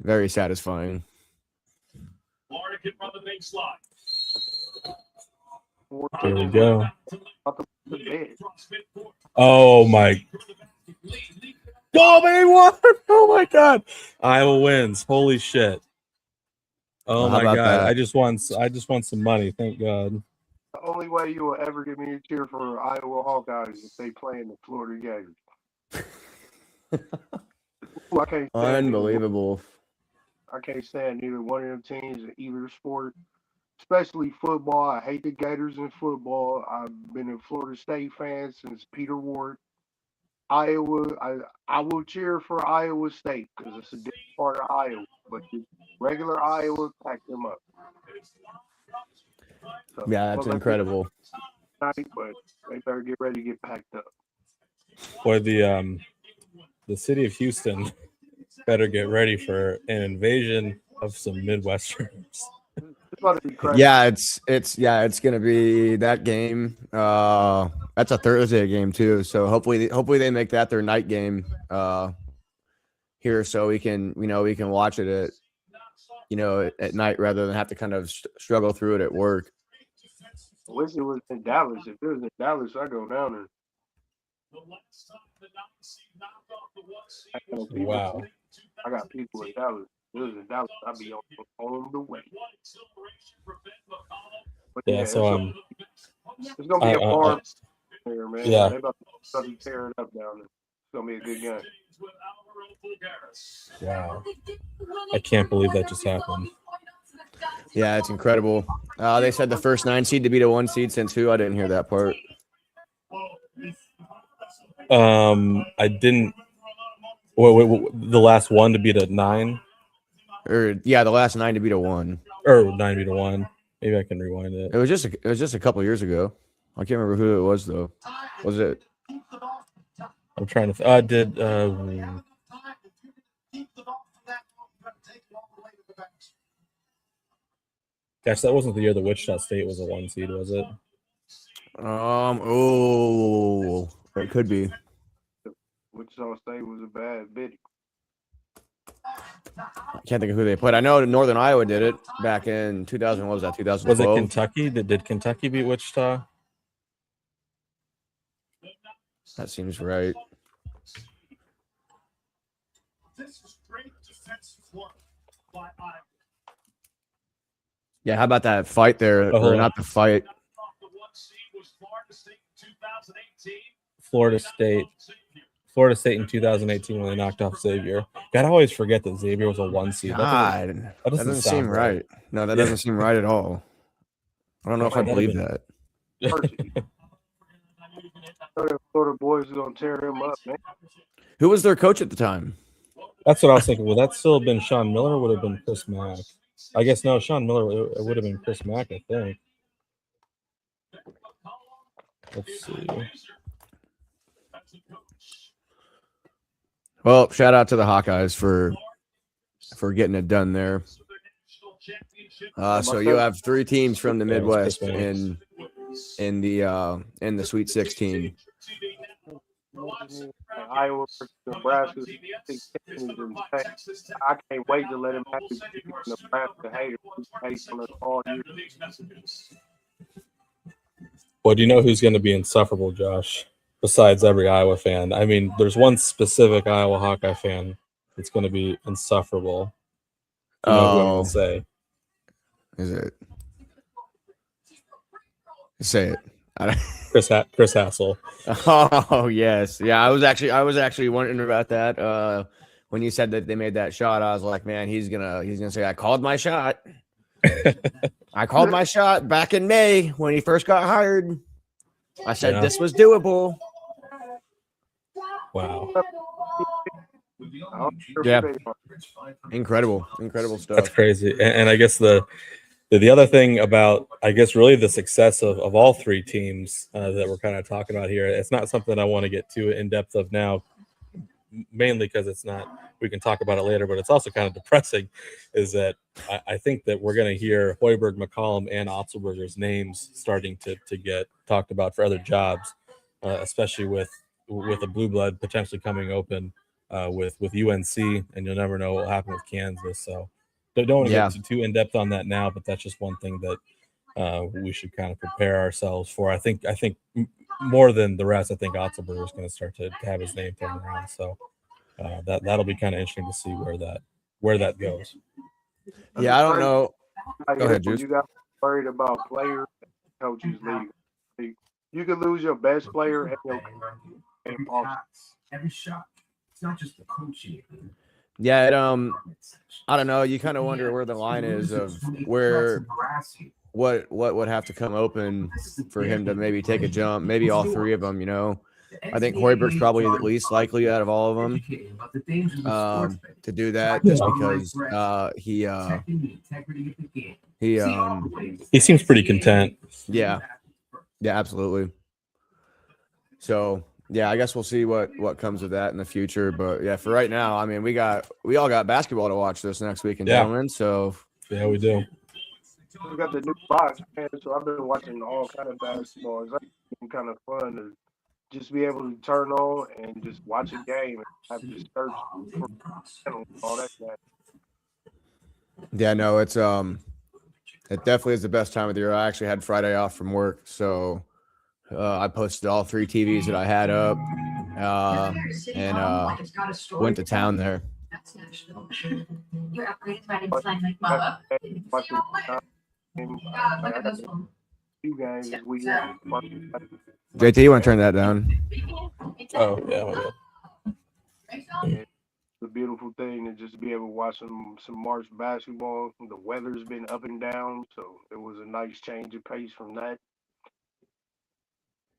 very satisfying. There we go. the bed. Oh my! Oh, they won! Oh my God! Iowa wins! Holy shit! Oh How my about God! that? I just won some money. Thank God. The only way you will ever get me to cheer for Iowa Hawkeyes is if they play in the Florida Gators. Ooh, Unbelievable. I can't stand either one of them teams in either sport, especially football. I hate the Gators in football. I've been a Florida State fan since Peter Ward. Iowa, I will cheer for Iowa State because it's a different part of Iowa, but the regular Iowa packed them up. So, Yeah, that's well, let's incredible. night, but they better get ready to get packed up. Boy, the city of Houston better get ready for an invasion of some Midwesterners. It's about to be crazy. Yeah, it's gonna be that game. That's a Thursday game too. So hopefully they make that their night game here, so we can watch it at night rather than have to kind of struggle through it at work. I wish it was in Dallas. If it was in Dallas, I go down there. Wow. I got people in Dallas. If it was in Dallas, I'd be on the way. But Yeah, so it's gonna be a farm here, man. Yeah. They about to tear it up down there. It's gonna be a good game. Wow. I can't believe that just happened. Yeah, it's incredible. They said the first 9 seed to beat a 1 seed since who? I didn't hear that part. I didn't. Wait, the last one to beat a 9, Or yeah, the last 9 to beat a 1. or 9 beat a 1. Maybe I can rewind it. It was just a couple years ago. I can't remember who it was though. Was it? I'm trying to. I did. Gosh, that wasn't the year the Wichita State was a 1 seed, was it? Oh, it could be. Wichita State was a bad biddy. I can't think of who they played. I know Northern Iowa did it back in 2000. What was that? 2012. Was it Kentucky? Did Kentucky beat Wichita? That seems right. Yeah, how about that fight there? Or not the fight. Florida State in 2018 when they knocked off Xavier. God, I always forget that Xavier was a 1 seed. God, that doesn't seem right. No, that doesn't seem right at all. I don't know if I believe that. Florida boys are gonna tear him up, man. Who was their coach at the time? That's what I was thinking. Would that still have been Sean Miller? Or would it have been Chris Mack? I guess no. Sean Miller. It would have been Chris Mack, I think. Let's see. Well, shout out to the Hawkeyes for getting it done there. So you have 3 teams from the Midwest in the Sweet 16. Iowa versus Nebraska. I can't wait to let him have his Nebraska haters hate on us all year. Well, do you know who's going to be insufferable, Josh? Besides every Iowa fan, I mean, there's one specific Iowa Hawkeye fan that's going to be insufferable. You know who I'm going to say? Is it? Say it. Chris Hassel. Oh yes, yeah. I was actually wondering about that. When you said that they made that shot, I was like, man, he's gonna say, I called my shot. I called my shot back in May when he first got hired. I said this was doable. Wow. Yeah. Incredible stuff. That's crazy. And I guess the other thing about, I guess, really the success of all three teams that we're kind of talking about here, it's not something I want to get too in depth of now, mainly because it's not, we can talk about it later, but it's also kind of depressing, is that I think that we're going to hear Hoiberg, McCollum, and Otzelberger's names starting to get talked about for other jobs, especially with a blue blood potentially coming open with UNC, and you'll never know what will happen with Kansas. So don't want to get too in depth on that now, but that's just one thing that we should kind of prepare ourselves for. I think more than the rest, I think Otzelberger is going to start to have his name thrown around. So that'll be kind of interesting to see where that goes. Yeah, I don't know. Go ahead, Juice. You got worried about players, coaches league. You could lose your best player and your every shot. It's not just the coaching. Yeah, I don't know. You kind of wonder where the line is of where what would have to come open for him to maybe take a jump. Maybe all three of them. You know, I think Hoiberg's probably the least likely out of all of them to do that, just because he seems pretty content. Yeah, absolutely. So. Yeah, I guess we'll see what comes of that in the future. But yeah, for right now, I mean, we all got basketball to watch this next weekend, gentlemen. So yeah, we do. We got the new box, man. So I've been watching all kind of basketball. It's been kind of fun to just be able to turn on and just watch a game and have to search for all that. Yeah, no, it definitely is the best time of the year. I actually had Friday off from work, so. I posted all three TVs that I had up and went to town there. You're upgraded by the time like mama. Look at this one. JT, you want to turn that down? Oh, yeah. It's a beautiful thing to just be able to watch some March basketball. The weather's been up and down, so it was a nice change of pace from that.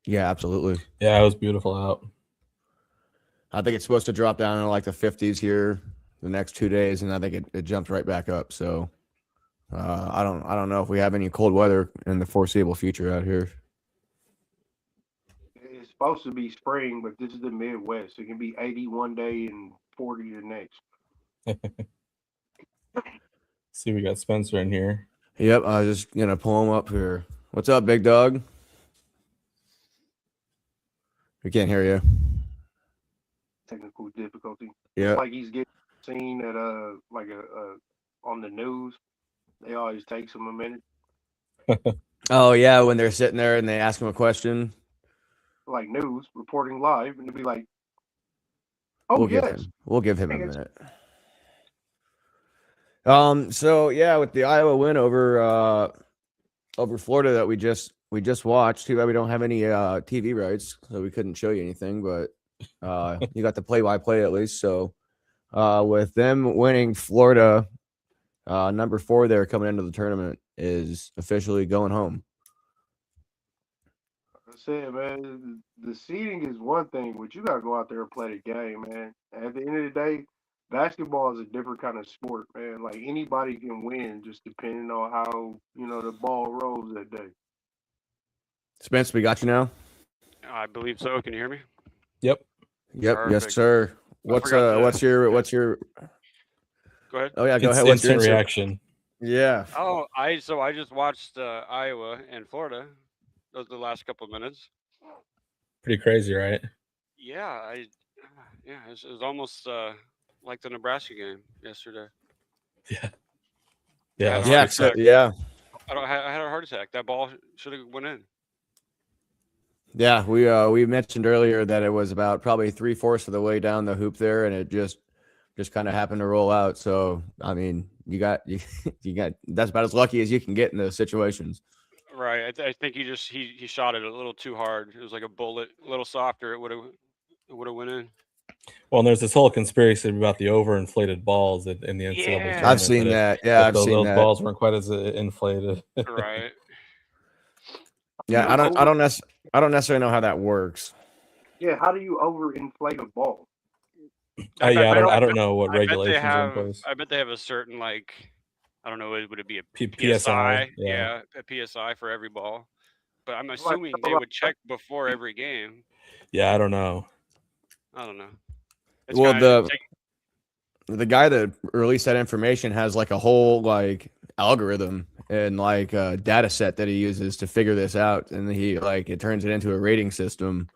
Yeah, absolutely. Yeah, it was beautiful out. I think it's supposed to drop down to like the 50s here the next 2 days, and I think it jumped right back up. So I don't know if we have any cold weather in the foreseeable future out here. It's supposed to be spring, but this is the Midwest. It can be 80 one day and 40 the next. See, we got Spencer in here. Yep, I was just gonna pull him up here. What's up, big dog? We can't hear you. Technical difficulty. Yeah. It's like he's getting seen at on the news. They always takes him a minute. Oh yeah, when they're sitting there and they ask him a question. Like news reporting live, and to be like, "Oh We'll give him a minute." So yeah, with the Iowa win over Florida that we just watched. Too bad we don't have any TV rights, so we couldn't show you anything. But you got the play-by-play at least. So with them winning, Florida, number 4 there coming into the tournament, is officially going home. I said, man, the seeding is one thing, but you gotta go out there and play the game, man. At the end of the day, basketball is a different kind of sport, man. Like anybody can win, just depending on how the ball rolls that day. Spence, we got you now. I believe so. Can you hear me? Yep. Perfect. Yes, sir. What's your Go ahead. Oh yeah, go ahead. What's your instant reaction? Yeah. Oh, I just watched Iowa and Florida. Those are the last couple of minutes. Pretty crazy, right? Yeah, it was almost like the Nebraska game yesterday. Yeah. Yeah. I had a heart attack. That ball should have went in. Yeah, we mentioned earlier that it was about probably 3/4 of the way down the hoop there, and it just kind of happened to roll out. So I mean, you got that's about as lucky as you can get in those situations. Right. I think he shot it a little too hard. It was like a bullet, a little softer. It would have went in. Well, and there's this whole conspiracy about the overinflated balls in the NCAA Yeah. I've tournament seen that that. Yeah, I've those seen those that. balls weren't quite as inflated. Right. Yeah, You I don't necessarily know how that works. Yeah, how do you overinflate a ball? I, Yeah, bet, I don't know what I bet they regulations are in have. place. I bet they have a certain like. I don't know. Would it be a PSI, PSI? yeah. Yeah, a PSI for every ball. But I'm Like, assuming they would check before every game. Yeah, I don't know. I don't know. It's Well, kind of the guy that released that information has like a whole like algorithm and like a data set that he uses to figure this out, and he like it turns it into a rating system.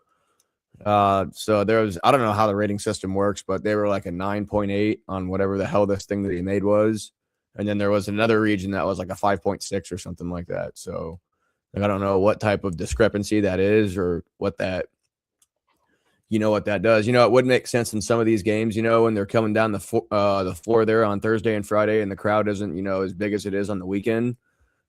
So there was, I don't know how the rating system works, but they were like a 9.8 on whatever the hell this thing that he made was, and then there was another region that was like a 5.6 or something like that. So like, I don't know what type of discrepancy that is or what that, what that does. It would make sense in some of these games, when they're coming down the floor there on Thursday and Friday, and the crowd isn't, as big as it is on the weekend.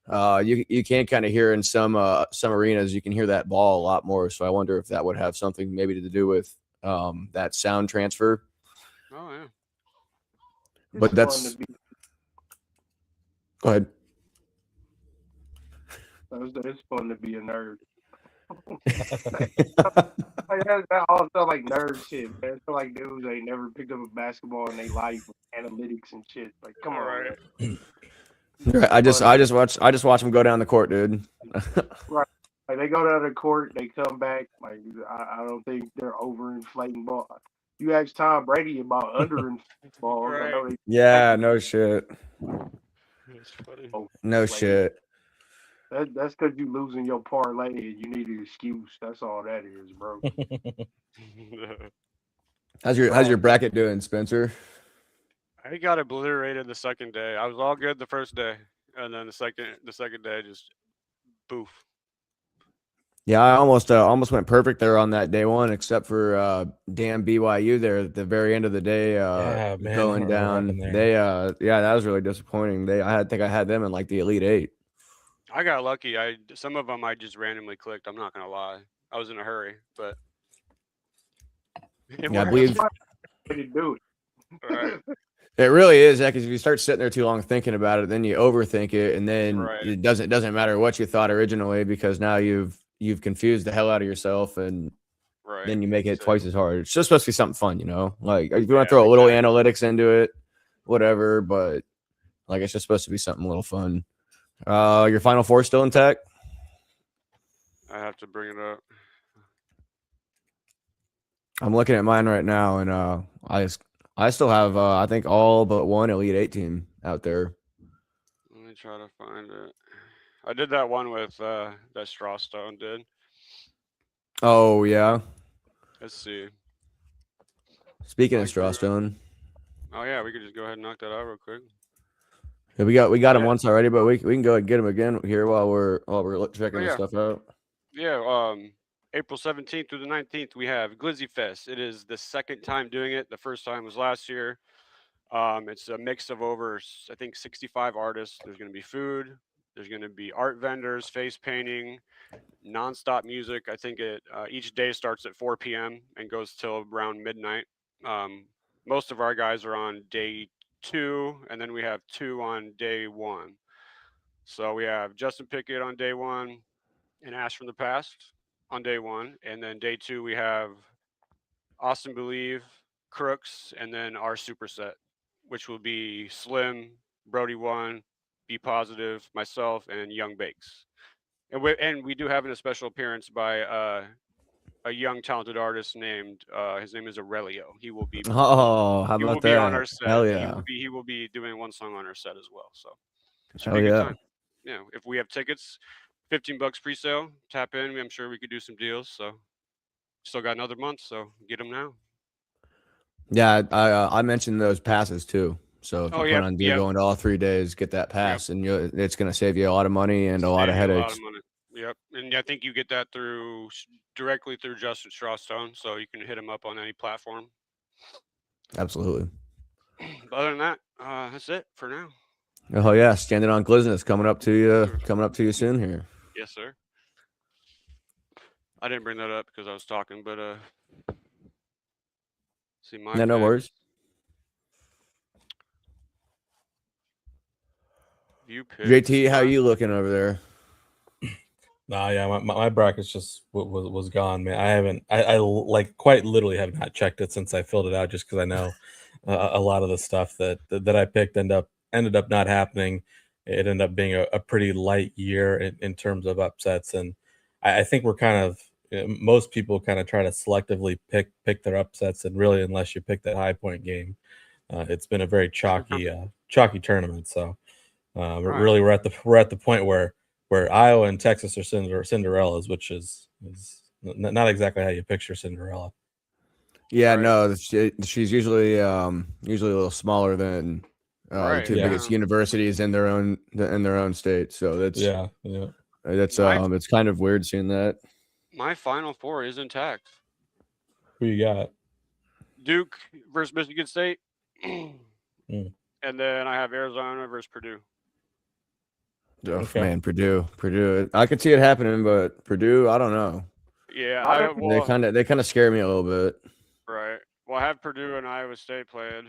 You can kind of hear in some arenas, you can hear that ball a lot more. So I wonder if that would have something maybe to do with that sound transfer. Oh yeah. But that's go ahead. It's fun to be a nerd. That all sound like nerd shit, man. It feel like dudes ain't never picked up a basketball in their life with analytics and shit. Like, come on, Right. man. I just watch them go down the court, dude. Right. Like they go down the court, they come back. Like I don't think they're overinflating ball. You ask Tom Brady about underinflating balls. I know Yeah, no shit. It's funny. No shit. That's because you losing your parlay and you need an excuse. That's all that is, bro. How's your bracket doing, Spencer? I got obliterated the second day. I was all good the first day, and then the second day just boof. Yeah, I almost went perfect there on that day one, except for damn BYU there at the very end of the day Yeah, man, going down. They that was really disappointing. I think I had them in like the Elite Eight. I got lucky. Some of them I just randomly clicked. I'm not gonna lie. I was in a hurry, but I believe to do it. Right. it really is, because if you start sitting there too long thinking about it, then you overthink it, and then Right. it doesn't matter what you thought originally, because now you've confused the hell out of yourself, and Right. then you make it twice as hard. It's just supposed to be something fun, like if you want Yeah, to throw a little exactly. analytics into it, whatever, but like it's just supposed to be something a little fun. Your Final Four still intact? I have to bring it up. I'm looking at mine right now, and I still have I think all but one Elite Eight team out there. Let me try to find it. I did that one with that Strawstone did. Oh yeah. Let's see. Speaking of Strawstone. Oh yeah, we could just go ahead and knock that out real quick. Yeah, we got him once already, but we can go ahead and get him again here while we're checking this stuff out. Yeah, April 17th through the 19th, we have Glizzy Fest. It is the second time doing it. The first time was last year. It's a mix of over, I think, 65 artists. There's going to be food. There's going to be art vendors, face painting, nonstop music. I think each day starts at 4 p.m. and goes till around midnight. Most of our guys are on day 2, and then we have 2 on day 1. So we have Justin Pickett on day 1 and Ash from the Past on day 1, and then day 2 we have Austin Believe, Crooks, and then our superset, which will be Slim, Brody One, Be Positive, myself, and Young Bakes. And we do have a special appearance by a young talented artist named his name is Aurelio. He will be how he will about be on that? our set. Hell yeah. He will be doing one song on our set as well. So it should Hell be a good yeah. time. Yeah, if we have tickets, $15 pre-sale. Tap in. I'm sure we could do some deals. So still got another month, so get them now. Yeah, I mentioned those passes too. So if you plan on going to all 3 days, get that pass, and it's going to save you a lot of money and a lot of headaches. A lot of money. Yep, and I think you get that directly through Justin Strawstone, so you can hit him up on any platform. Absolutely. But other than that, that's it for now. Oh yeah, Standing on Glizness coming up to you soon here. Yes, sir. I didn't bring that up because I was talking, but see my Yeah, no picks. worries. View picks. JT, how you looking over there? Nah, yeah, my bracket's just was gone, man. I haven't, I like quite literally have not checked it since I filled it out, just because I know a lot of the stuff that I picked ended up not happening. It ended up being a pretty light year in terms of upsets, and I think we're kind of most people kind of try to selectively pick their upsets, and really, unless you pick that high point game, it's been a very chalky tournament. So Right. really, we're at the point where Iowa and Texas are Cinderellas, which is not exactly how you picture Cinderella. Yeah, Right. no, she's usually usually a little smaller than the Right. two Yeah. biggest universities in their own state. So that's Yeah. My it's kind of weird seeing that. my Final Four is intact. Who you got? Duke versus Michigan State, Mm, and then I have Arizona versus Purdue. Oh, okay. man, Purdue. I could see it happening, but Purdue, I don't know. Yeah, I I don't- They well, kind of scare me a little bit. right. Well, I have Purdue and Iowa State playing.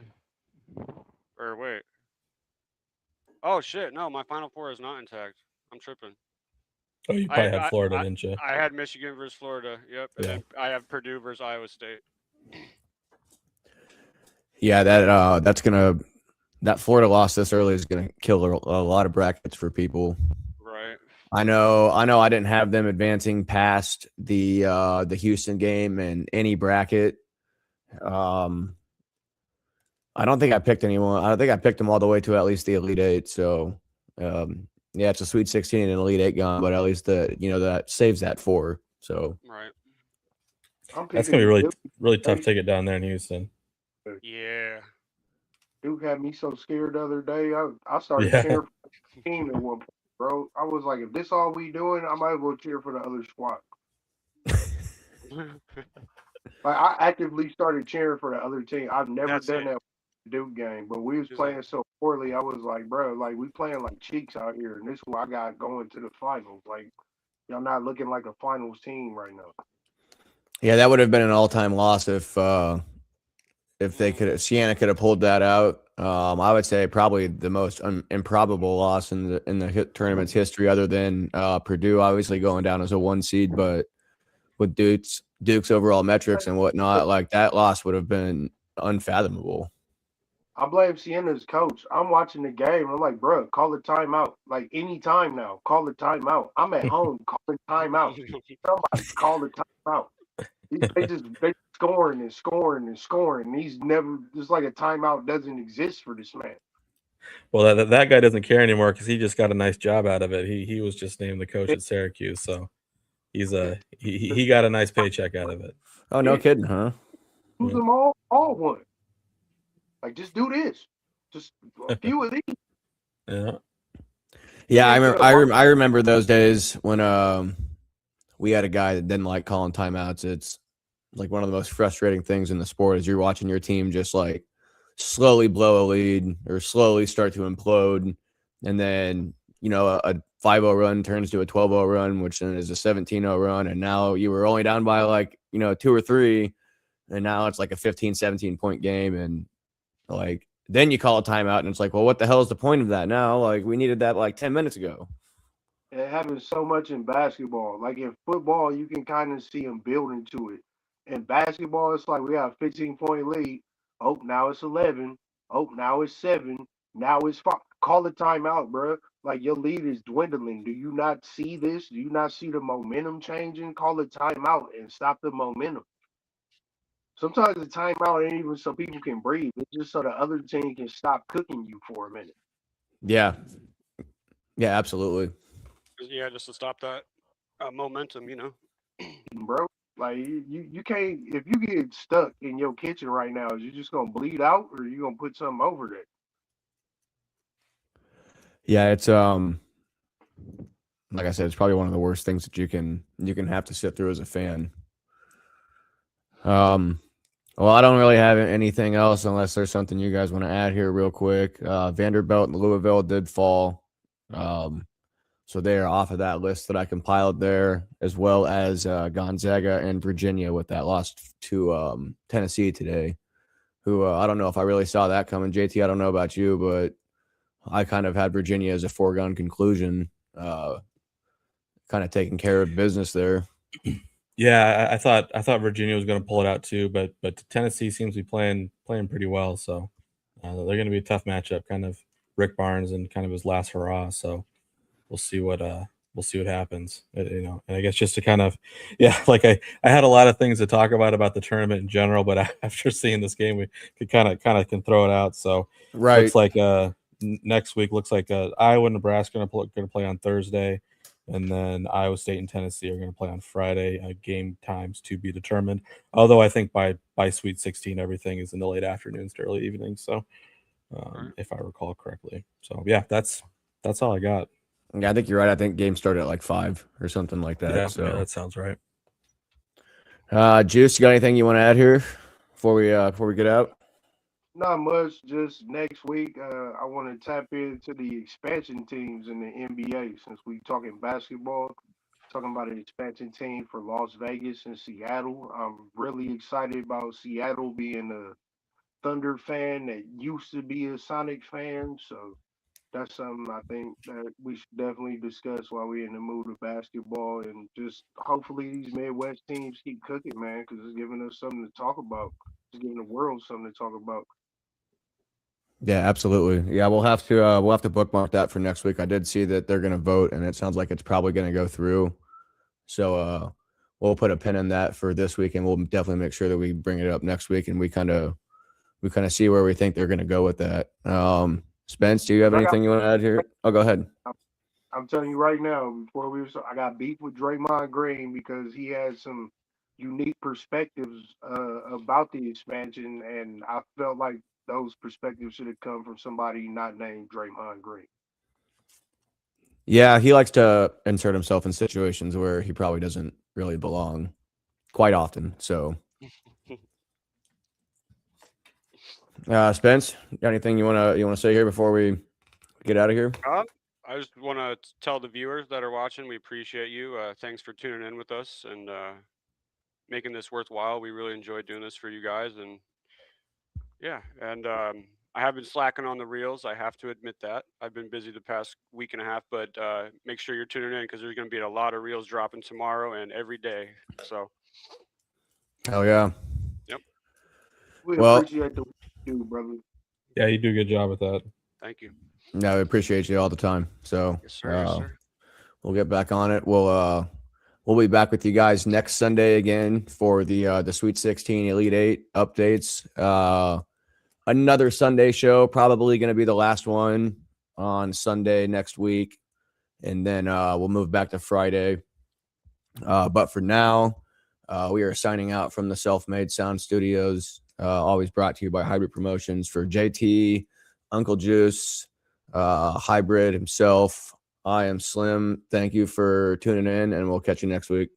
Or wait. Oh shit! No, my Final Four is not intact. I'm tripping. Oh, you I probably had I Florida, I, didn't you? I had Michigan versus Florida. Yep, and Yeah. then I have Purdue versus Iowa State. Yeah, that Florida loss this early is gonna kill a lot of brackets for people. Right. I know. I didn't have them advancing past the Houston game in any bracket. Um, I don't think I picked anyone. I don't think I picked them all the way to at least the Elite Eight. So, yeah, it's a Sweet 16 and an Elite Eight gone, but at least that saves that four. So, Right. I'm That's picking gonna be Duke. really tough ticket down there in Houston. Yeah. Duke had me so scared the other day. I started Yeah. cheering for the team at one point, bro. I was like, if this all we doing, I might as well cheer for the other squad. Like I actively started cheering for the other team. I've never That's done it. that with the Duke game, but we was Just like- playing so poorly. I was like, bro, like we playing like cheeks out here, and this is what I got going to the finals. Like y'all not looking like a finals team right now. yeah, that would have been an all-time loss if Siena could have pulled that out. I would say probably the most improbable loss in the tournament's history, other than Purdue obviously going down as a 1 seed, but with Duke's overall metrics and whatnot, like that loss would have been unfathomable. I blame Siena's coach. I'm watching the game. I'm like, bro, call a timeout. Like any time now, call a timeout. I'm at home, calling timeout. Somebody call the timeout. They scoring and scoring and scoring. He's never just like a timeout doesn't exist for this man. Well, that guy doesn't care anymore because he just got a nice job out of it. He was just named the coach at Syracuse, so he got a nice paycheck out of it. Oh, no kidding, huh? Use them all one. Like just do this. Just a few of these. Yeah. Yeah, I remember those days when we had a guy that didn't like calling timeouts. It's like one of the most frustrating things in the sport is you're watching your team just like slowly blow a lead or slowly start to implode, and then a 5-0 run turns to a 12-0 run, which then is a 17-0 run, and now you were only down by like 2 or 3, and now it's like a 15-17 point game, and like then you call a timeout, and it's like, well, what the hell is the point of that now? Like we needed that like 10 minutes ago. It happens so much in basketball. Like in football, you can kind of see them building to it. In basketball, it's like we got a 15-point lead. Oh, now it's 11. Oh, now it's 7. Now it's 5. Call a timeout, bro. Like your lead is dwindling. Do you not see this? Do you not see the momentum changing? Call a timeout and stop the momentum. Sometimes the timeout ain't even so people can breathe. It's just so the other team can stop cooking you for a minute. Yeah, absolutely. Yeah, just to stop that momentum, Bro. Like you can't if you get stuck in your kitchen right now, is you just gonna bleed out or you gonna put something over that? Yeah, it's like I said, it's probably one of the worst things that you can have to sit through as a fan. Well, I don't really have anything else unless there's something you guys want to add here real quick. Vanderbilt and Louisville did fall. So So they are off of that list that I compiled there, as well as Gonzaga and Virginia with that loss to Tennessee today, who I don't know if I really saw that coming. JT, I don't know about you, but I kind of had Virginia as a foregone conclusion, kind of taking care of business there. Yeah, I thought Virginia was going to pull it out too, but Tennessee seems to be playing pretty well. So they're going to be a tough matchup. Kind of Rick Barnes and kind of his last hurrah. So we'll see what happens. And I guess just to kind of like I had a lot of things to talk about the tournament in general, but after seeing this game, we could kind of can throw it out. So Right. looks like next week looks like Iowa and Nebraska going to play on Thursday. And then Iowa State and Tennessee are going to play on Friday. Game times to be determined. Although I think by Sweet 16, everything is in the late afternoons to early evenings. So, if I recall correctly. So yeah, that's all I got. Yeah, I think you're right. I think game started at like 5 or something like that. Yeah, so that sounds right. Juice, you got anything you want to add here before we get out? Not much. Just next week, I want to tap into the expansion teams in the NBA since we talking basketball. Talking about an expansion team for Las Vegas and Seattle. I'm really excited about Seattle being a Thunder fan that used to be a Sonic fan. So that's something I think that we should definitely discuss while we're in the mood of basketball, and just hopefully these Midwest teams keep cooking, man, because it's giving us something to talk about. It's giving the world something to talk about. Yeah, absolutely. Yeah, we'll have to bookmark that for next week. I did see that they're going to vote, and it sounds like it's probably going to go through. So we'll put a pin in that for this week, and we'll definitely make sure that we bring it up next week, and we kind of see where we think they're going to go with that. Spence, do you have anything you want to add here? Oh, go ahead. I'm telling you right now, I got beef with Draymond Green because he has some unique perspectives about the expansion, and I felt like those perspectives should have come from somebody not named Draymond Green. Yeah, he likes to insert himself in situations where he probably doesn't really belong quite often. So, Spence, got anything you wanna say here before we get out of here? I just want to tell the viewers that are watching, we appreciate you. Thanks for tuning in with us and making this worthwhile. We really enjoyed doing this for you guys, and I have been slacking on the reels. I have to admit that. I've been busy the past week and a half, but make sure you're tuning in because there's going to be a lot of reels dropping tomorrow and every day. So, hell yeah. Yep. We appreciate the work you do, brother. Yeah, you do a good job with that. Thank you. No, we appreciate you all the time. So, Yes, sir. Yes, sir. We'll get back on it. We'll be back with you guys next Sunday again for the Sweet 16 Elite 8 updates. Another Sunday show, probably going to be the last one on Sunday next week, and then we'll move back to Friday. But for now, we are signing out from the Self-Made Sound Studios. Always brought to you by Hybrid Promotions. For JT, Uncle Juice, Hybrid himself, I am Slim. Thank you for tuning in, and we'll catch you next week.